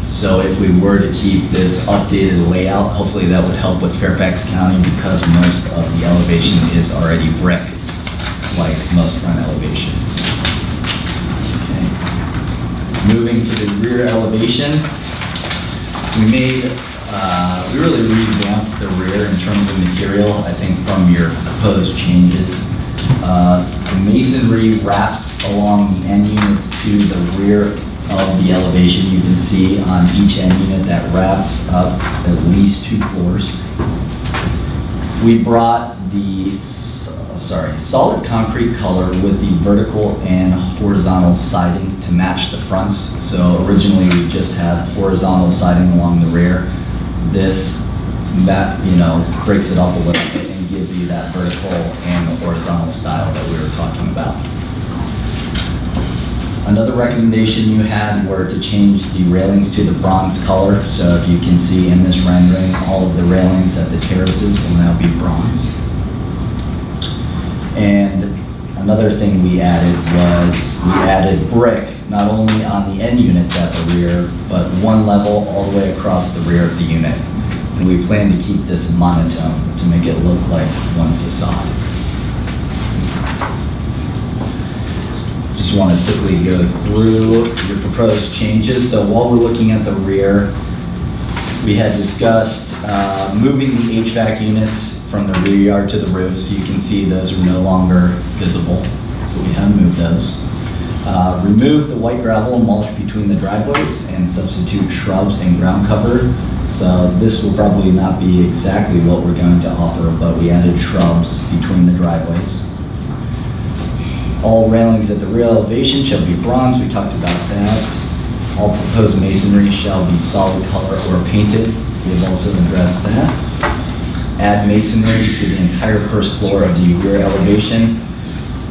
So if we were to keep this updated layout, hopefully that would help with Fairfax County, because most of the elevation is already brick, like most front elevations. Okay. Moving to the rear elevation, we really revamped the rear in terms of material, I think, from your proposed changes. The masonry wraps along the end units to the rear of the elevation. You can see on each end unit that wraps up at least 2 floors. We brought the solid concrete color with the vertical and horizontal siding to match the fronts. So originally we just had horizontal siding along the rear. This breaks it up a little bit and gives you that vertical and the horizontal style that we were talking about. Another recommendation you had were to change the railings to the bronze color. So if you can see in this rendering, all of the railings at the terraces will now be bronze. And another thing we added was we added brick, not only on the end units at the rear, but one level all the way across the rear of the unit. And we plan to keep this monotone to make it look like one facade. Just want to quickly go through your proposed changes. So while we're looking at the rear, we had discussed moving the HVAC units from the rear yard to the roof. So you can see those are no longer visible. So we have moved those. Remove the white gravel and mulch between the driveways and substitute shrubs and ground cover. So this will probably not be exactly what we're going to offer, but we added shrubs between the driveways. All railings at the rear elevation shall be bronze. We talked about that. All proposed masonry shall be solid color or painted. We have also addressed that. Add masonry to the entire first floor of the rear elevation.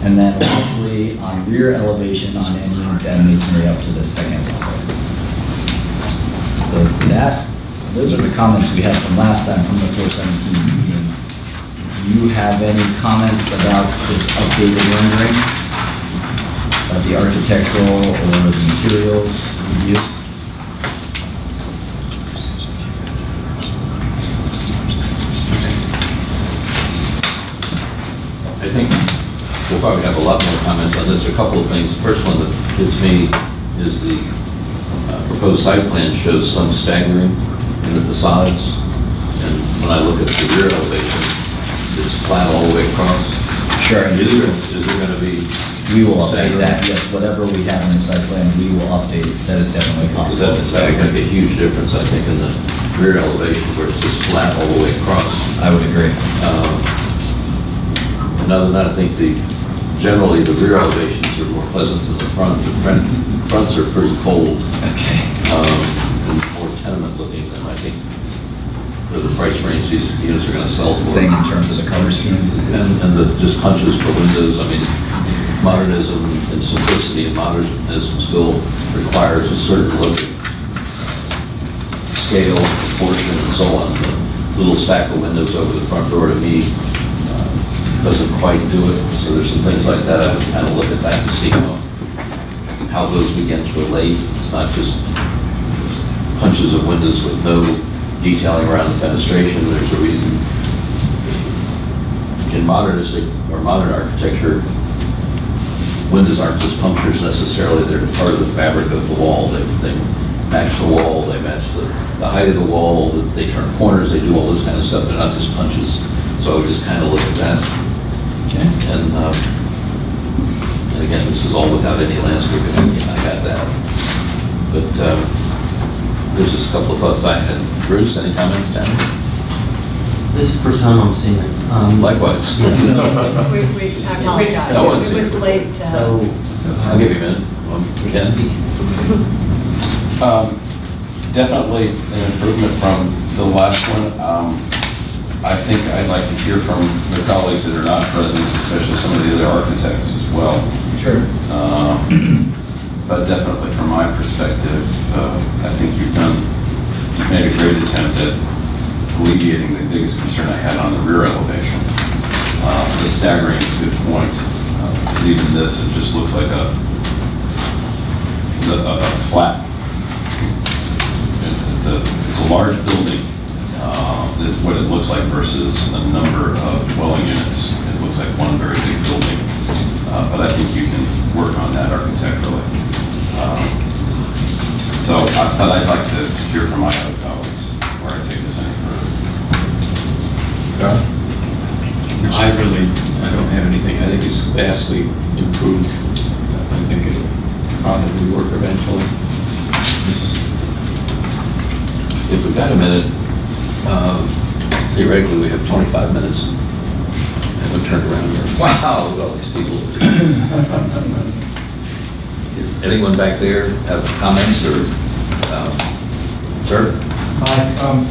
And then lastly, on rear elevation on end units, add masonry up to the second level. So those are the comments we had from last time from the 417 meeting. Do you have any comments about this updated rendering of the architectural or the materials we used? I think we'll probably have a lot more comments on this. A couple of things. The first one that hits me is the proposed site plan shows some staggering in the facades. And when I I look at the rear elevation, it's flat all the way across. Sure. And Is there going to be? we will update that, yes, whatever we have in the site plan, we will update. That is definitely possible. That would make a huge difference, I think, in the rear elevation where it's just flat all the way across. I would agree. And other than that, I think generally the rear elevations are more pleasant than the front. The fronts are pretty cold. Okay. And more tenement looking than I think for the price range these units are going to sell for. Same in terms of the color schemes. And the just punches for windows. I mean, modernism and simplicity and modernism still requires a certain look at scale, proportion, and so on. The little stack of windows over the front door to me doesn't quite do it. So there's some things like that I would kind of look at that to see how those begin to relate. It's not just punches of windows with no detailing around the fenestration. There's a reason. In modernistic or modern architecture, windows aren't just punctures necessarily. They're part of the fabric of the wall. They match the wall. They match the height of the wall. They turn corners. They do all this kind of stuff. They're not just punches. So I would just kind of look at that. Okay. And again, this is all without any landscaping. I got that. But there's just a couple of thoughts I had. Bruce, any comments, Dan? This is the first time I'm seeing it. Likewise. We apologize. No one's It was here. late. So, I'll give you a minute. Ken? Definitely an improvement from the last one. I think I'd like to hear from the colleagues that are not present, especially some of the other architects as well. Sure. But definitely from my perspective, I think you've made a great attempt at alleviating the biggest concern I had on the rear elevation. The staggering is a good point. Even this, it just looks like a flat. It's a large building. Is what it looks like versus a number of dwelling units. It looks like one very big building. But I think you can work on that architecturally. But I'd like to hear from my other colleagues before I take this any further. I don't have anything. I think it's vastly improved. I think it'll probably work eventually. If we've got a minute, theoretically we have 25 minutes. And we turned around here. Wow, look at all these people. Anyone back there have comments or, sir? Hi,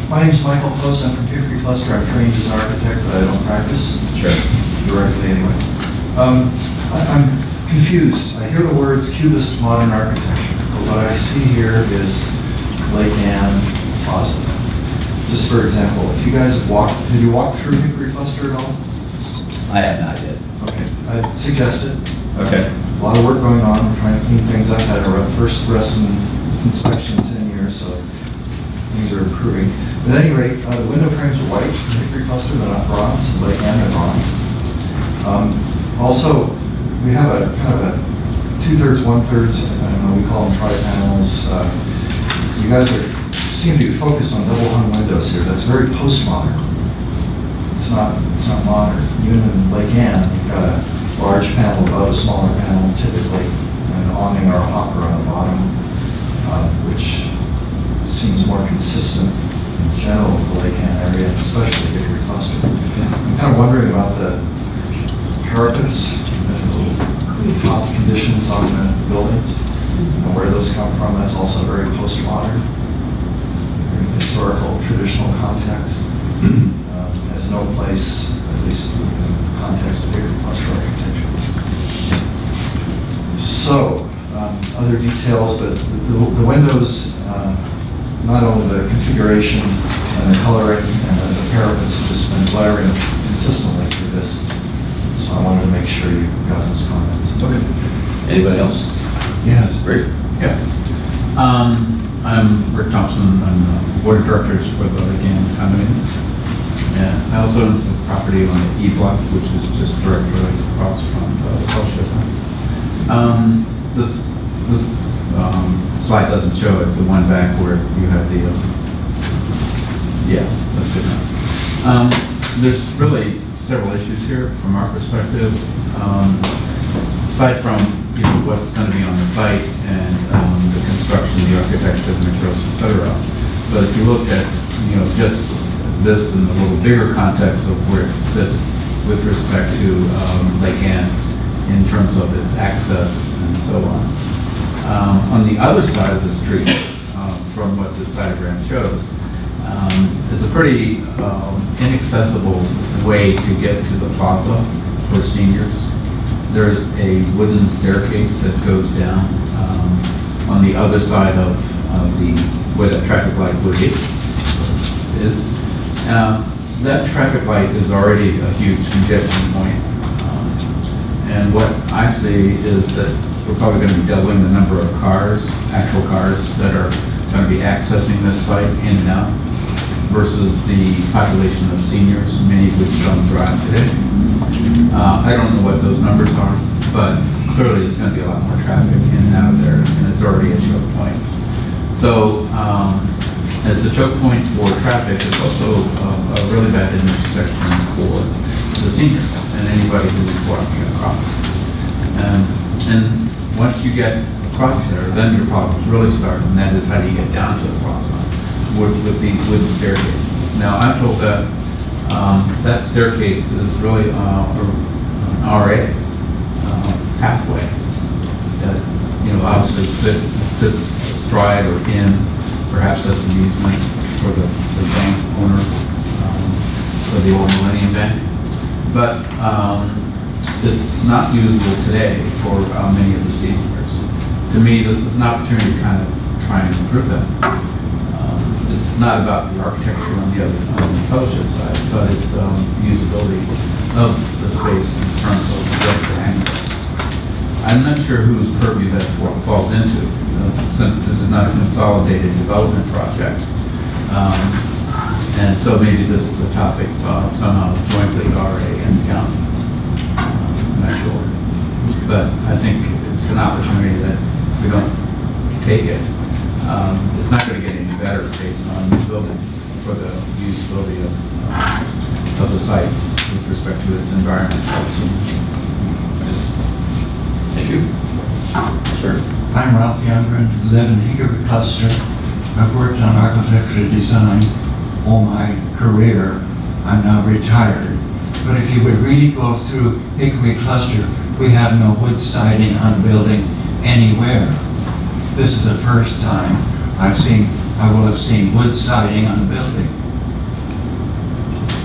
my name is Michael Close. I'm from Hickory Cluster. I'm trained as an architect, but I don't practice. Sure. Directly anyway. I'm confused. I hear the words Cubist modern architecture, but what I see here is Lake Anne Plaza. Just for example, if you guys have have you walked through Hickory Cluster at all? I have not yet. Okay, I'd suggest it. Okay. A lot of work going on. We're trying to clean things up. Had our first Reston inspection in 10 years, so things are improving. But at any rate, the window frames are white in Hickory Cluster. They're not bronze. Lake Anne, they're bronze. Also, we have a kind of a 2/3, 1/3, I don't know, we call them tri-panels. You guys seem to be focused on double hung windows here. That's very postmodern. It's not modern. Even in Lake Anne, you've got a large panel above a smaller panel, typically, and an awning or a hopper on the bottom, which seems more consistent in general with the Lake Anne area, especially Hickory Cluster. I'm kind of wondering about the parapets, the top conditions on the buildings, and where those come from. That's also very postmodern, very historical, traditional context. Has no place, at least in the context of Hickory Cluster architecture. So, other details, but the windows, not only the configuration and the coloring and the parapets have just been glaring consistently through this. So I wanted to make sure you got those comments. Okay. Anybody else? Yes. Rick? Yeah. I'm Rick Thompson. I'm the board of directors for the Lake Anne condominium. Yeah. I also own some property on the E block, which is just directly across from the fellowship house. This slide doesn't show it. The one back where you have the yeah, that's good enough. There's really several issues here from our perspective. Aside from what's going to be on the site and the construction, the architecture, the materials, etc. But if you look at just this in a little bigger context of where it sits with respect to Lake Ann in terms of its access and so on. On the other side of the street, from what this diagram shows, it's a pretty inaccessible way to get to the plaza for seniors. There's a wooden staircase that goes down on the other side of where that traffic light would be. That traffic light is already a huge congestion point. And what I see is that we're probably going to be doubling the number of cars, actual cars, that are going to be accessing this site in and out versus the population of seniors, many of which don't drive today. I don't know what those numbers are, but clearly it's going to be a lot more traffic in and out of there, and it's already a choke point. So it's a choke point for traffic. It's also a really bad intersection for the seniors and anybody who's walking across. And once you get across there, then your problems really start, and that is how do you get down to the plaza with these wooden staircases. Now, I'm told that that staircase is really an RA pathway that obviously sits astride or in, perhaps as an easement for the bank owner, for the old Millennium Bank. But it's not usable today for many of the seniors. To me, this is an opportunity to kind of try and improve that. It's not about the architecture on the fellowship side, but it's usability of the space in terms of director access. I'm not sure whose purview that falls into, since this is not a consolidated development project. And so maybe this is a topic somehow jointly RA and county. I'm not sure. But I think it's an opportunity that if we don't take it, it's not going to get any better based on new buildings for the usability of the site with respect to its environment. Thank you. Sir. I'm Ralph Youngren, live in Hickory Cluster. I've worked on architecture design all my career. I'm now retired. But if you would really go through Hickory Cluster, we have no wood siding on building anywhere. This is the first time I will have seen wood siding on a building.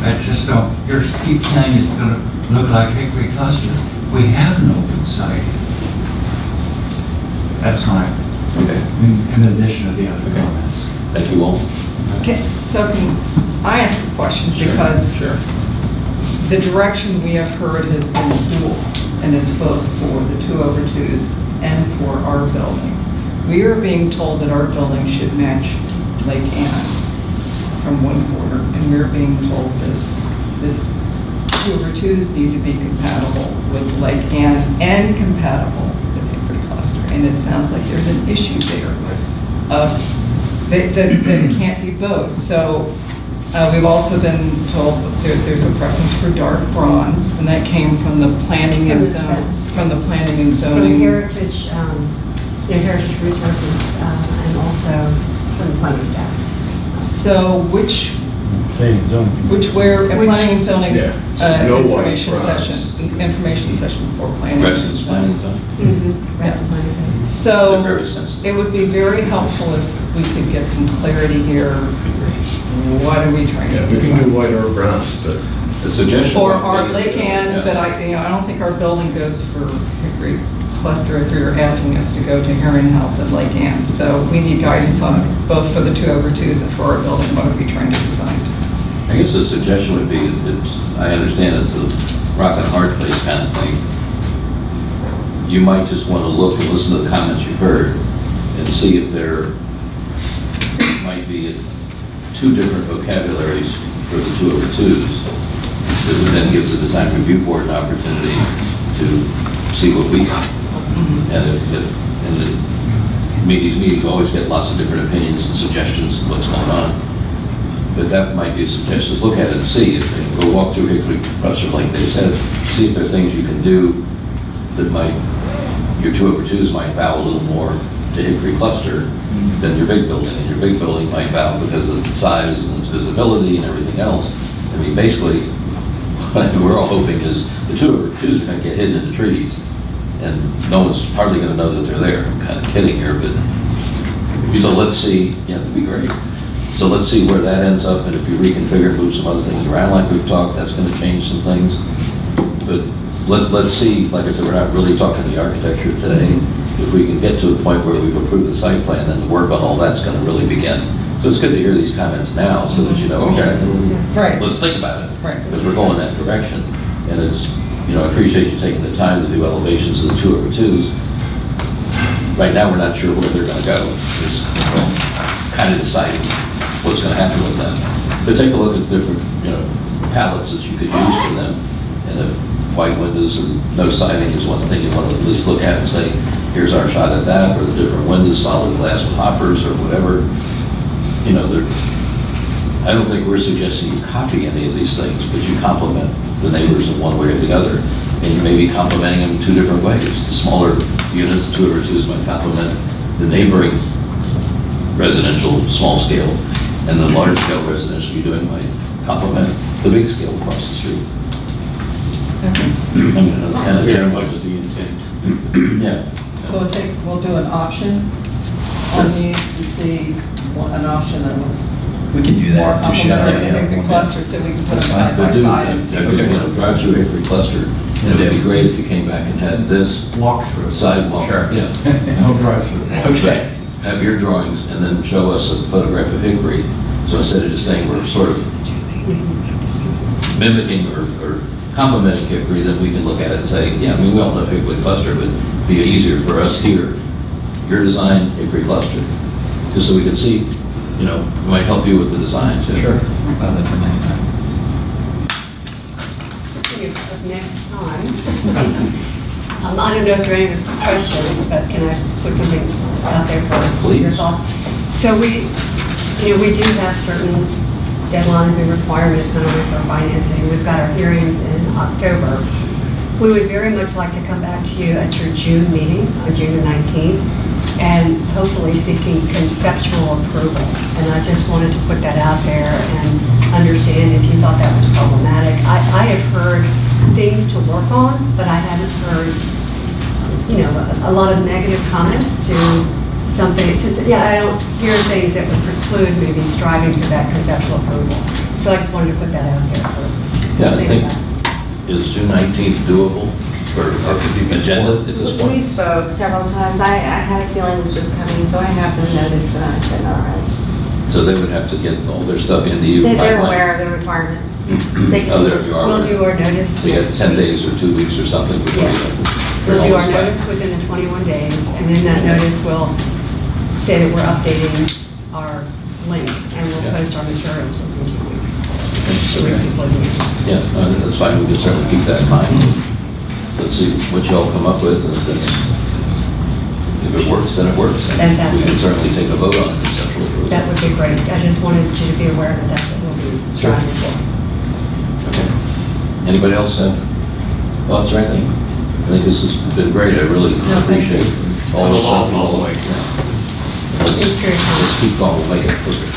I just don't, you keep saying it's going to look like Hickory Cluster. We have no wood siding. That's my, in addition to the other comments. Thank you all. So can I ask a question? Sure. Because sure. The direction we have heard has been cool, and it's both for the 2/2s and for our building. We are being told that our building should match Lake Ann from one corner, and we're being told that the 2/2s need to be compatible with Lake Ann and compatible with Hickory Cluster. And it sounds like there's an issue there that it can't be both. So we've also been told that there's a preference for dark bronze, and that came from the planning and zoning. From the planning and zoning. From Heritage. Heritage Resources, and also from the planning staff. So which planning and zoning information session for planning. Residence planning zone. Residence planning zone. So it would be very helpful if we could get some clarity here. What are we trying to do? We can do white or bronze, but the suggestion. Or our Lake Ann, but I don't think our building goes for Hickory Cluster if you're asking us to go to Heron House at Lake Ann. So we need guidance on both for the 2/2s and for our building. What are we trying to design? I guess the suggestion would be, I understand it's a rock and hard place kind of thing. You might just want to look and listen to the comments you've heard and see if there might be two different vocabularies for the 2/2s. That would then give the design review board an opportunity to see what we think. And these meetings always get lots of different opinions and suggestions of what's going on. but that might be a suggestion. Look at it and see. If go walk through Hickory Cluster like they said, see if there are things you can do that might, your 2/2s might bow a little more to Hickory Cluster than your big building. And your big building might bow because of its size and its visibility and everything else. I mean, basically, what we're all hoping is the 2/2s are going to get hidden in the trees. And no one's hardly going to know that they're there. I'm kind of kidding here, but so let's see. Yeah, that'd be great. So let's see where that ends up, and if you reconfigure and move some other things around like we've talked, that's going to change some things. But let's see, like I said, we're not really talking the architecture today. If we can get to the point where we've approved the site plan, then the work on all that's going to really begin. So it's good to hear these comments now so that you know, okay, Right. let's think about it. Right. Because we're going that direction. And it's, you know, I appreciate you taking the time to do elevations of the 2/2s. Right now, we're not sure where they're going to go. Just kind of deciding what's going to happen with them. But take a look at different, you know, palettes that you could use for them. And if white windows and no siding is one thing you want to at least look at and say, here's our shot at that, or the different windows, solid glass with hoppers or whatever. You know, I don't think we're suggesting you copy any of these things, but you complement the neighbors in one way or the other. And you may be complementing them in two different ways. The smaller units, 2/2s, might complement the neighboring residential small scale, and the large scale residential you're doing might complement the big scale across the street. Okay. I mean, that's kind of Very much the intent. Yeah. So we'll do an option on these to see an option that was We can do more that. to show, complementary yeah, to Hickory okay. Cluster, so we can put them That's fine. side by But do, side and see. you know, drive through Hickory Cluster, and it would be great if you came back and had this Walk through. sidewalk. Sure. Yeah. No drive through. Okay. Have your drawings and then show us a photograph of Hickory. So instead of just saying we're sort of mimicking or complementing Hickory, then we can look at it and say, yeah, I mean, we all know Hickory Cluster, but it'd be easier for us here. Your design, Hickory Cluster. Just so we can see, you know, it might help you with the design too. Sure. About that for next time. Speaking of next time, I don't know if there are any questions, but can I put something out there for your Please. thoughts? So we do have certain deadlines and requirements, not only for financing. We've got our hearings in October. We would very much like to come back to you at your June meeting on June the 19th and hopefully seeking conceptual approval. And I just wanted to put that out there and understand if you thought that was problematic. I have heard things to work on, but I haven't heard, you know, a lot of negative comments to something. It's just, yeah, I don't hear things that would preclude maybe striving for that conceptual approval. So I just wanted to put that out there for Yeah, I think, about. is June 19th doable for our agenda at this We point? spoke several times. I had a feeling this was coming, so I have them noted for that agenda already. So they would have to get all their stuff into you. They're by when? aware of the requirements. They Oh, there you are. We'll do our notice. So you have next 10 week. days or 2 weeks or something before you Yes. have We'll do our all this back. notice within the 21 days, and in that notice, we'll say that we're updating our link, and we'll Yeah. post our materials within 2 weeks. So Okay. we can plug in. Yeah, no, that's fine, we can certainly keep that in mind. Let's see what y'all come up with, and if it works, then it works. Fantastic. We can certainly take a vote on it, conceptual approval. That would be great. I just wanted you to be aware that that's what we'll be striving for. Okay. Anybody else have thoughts or anything? I think this has been great, I really No, thank you. appreciate all the stuff. All the way. Yeah. Thanks for your time. Let's keep going, we'll make it quicker.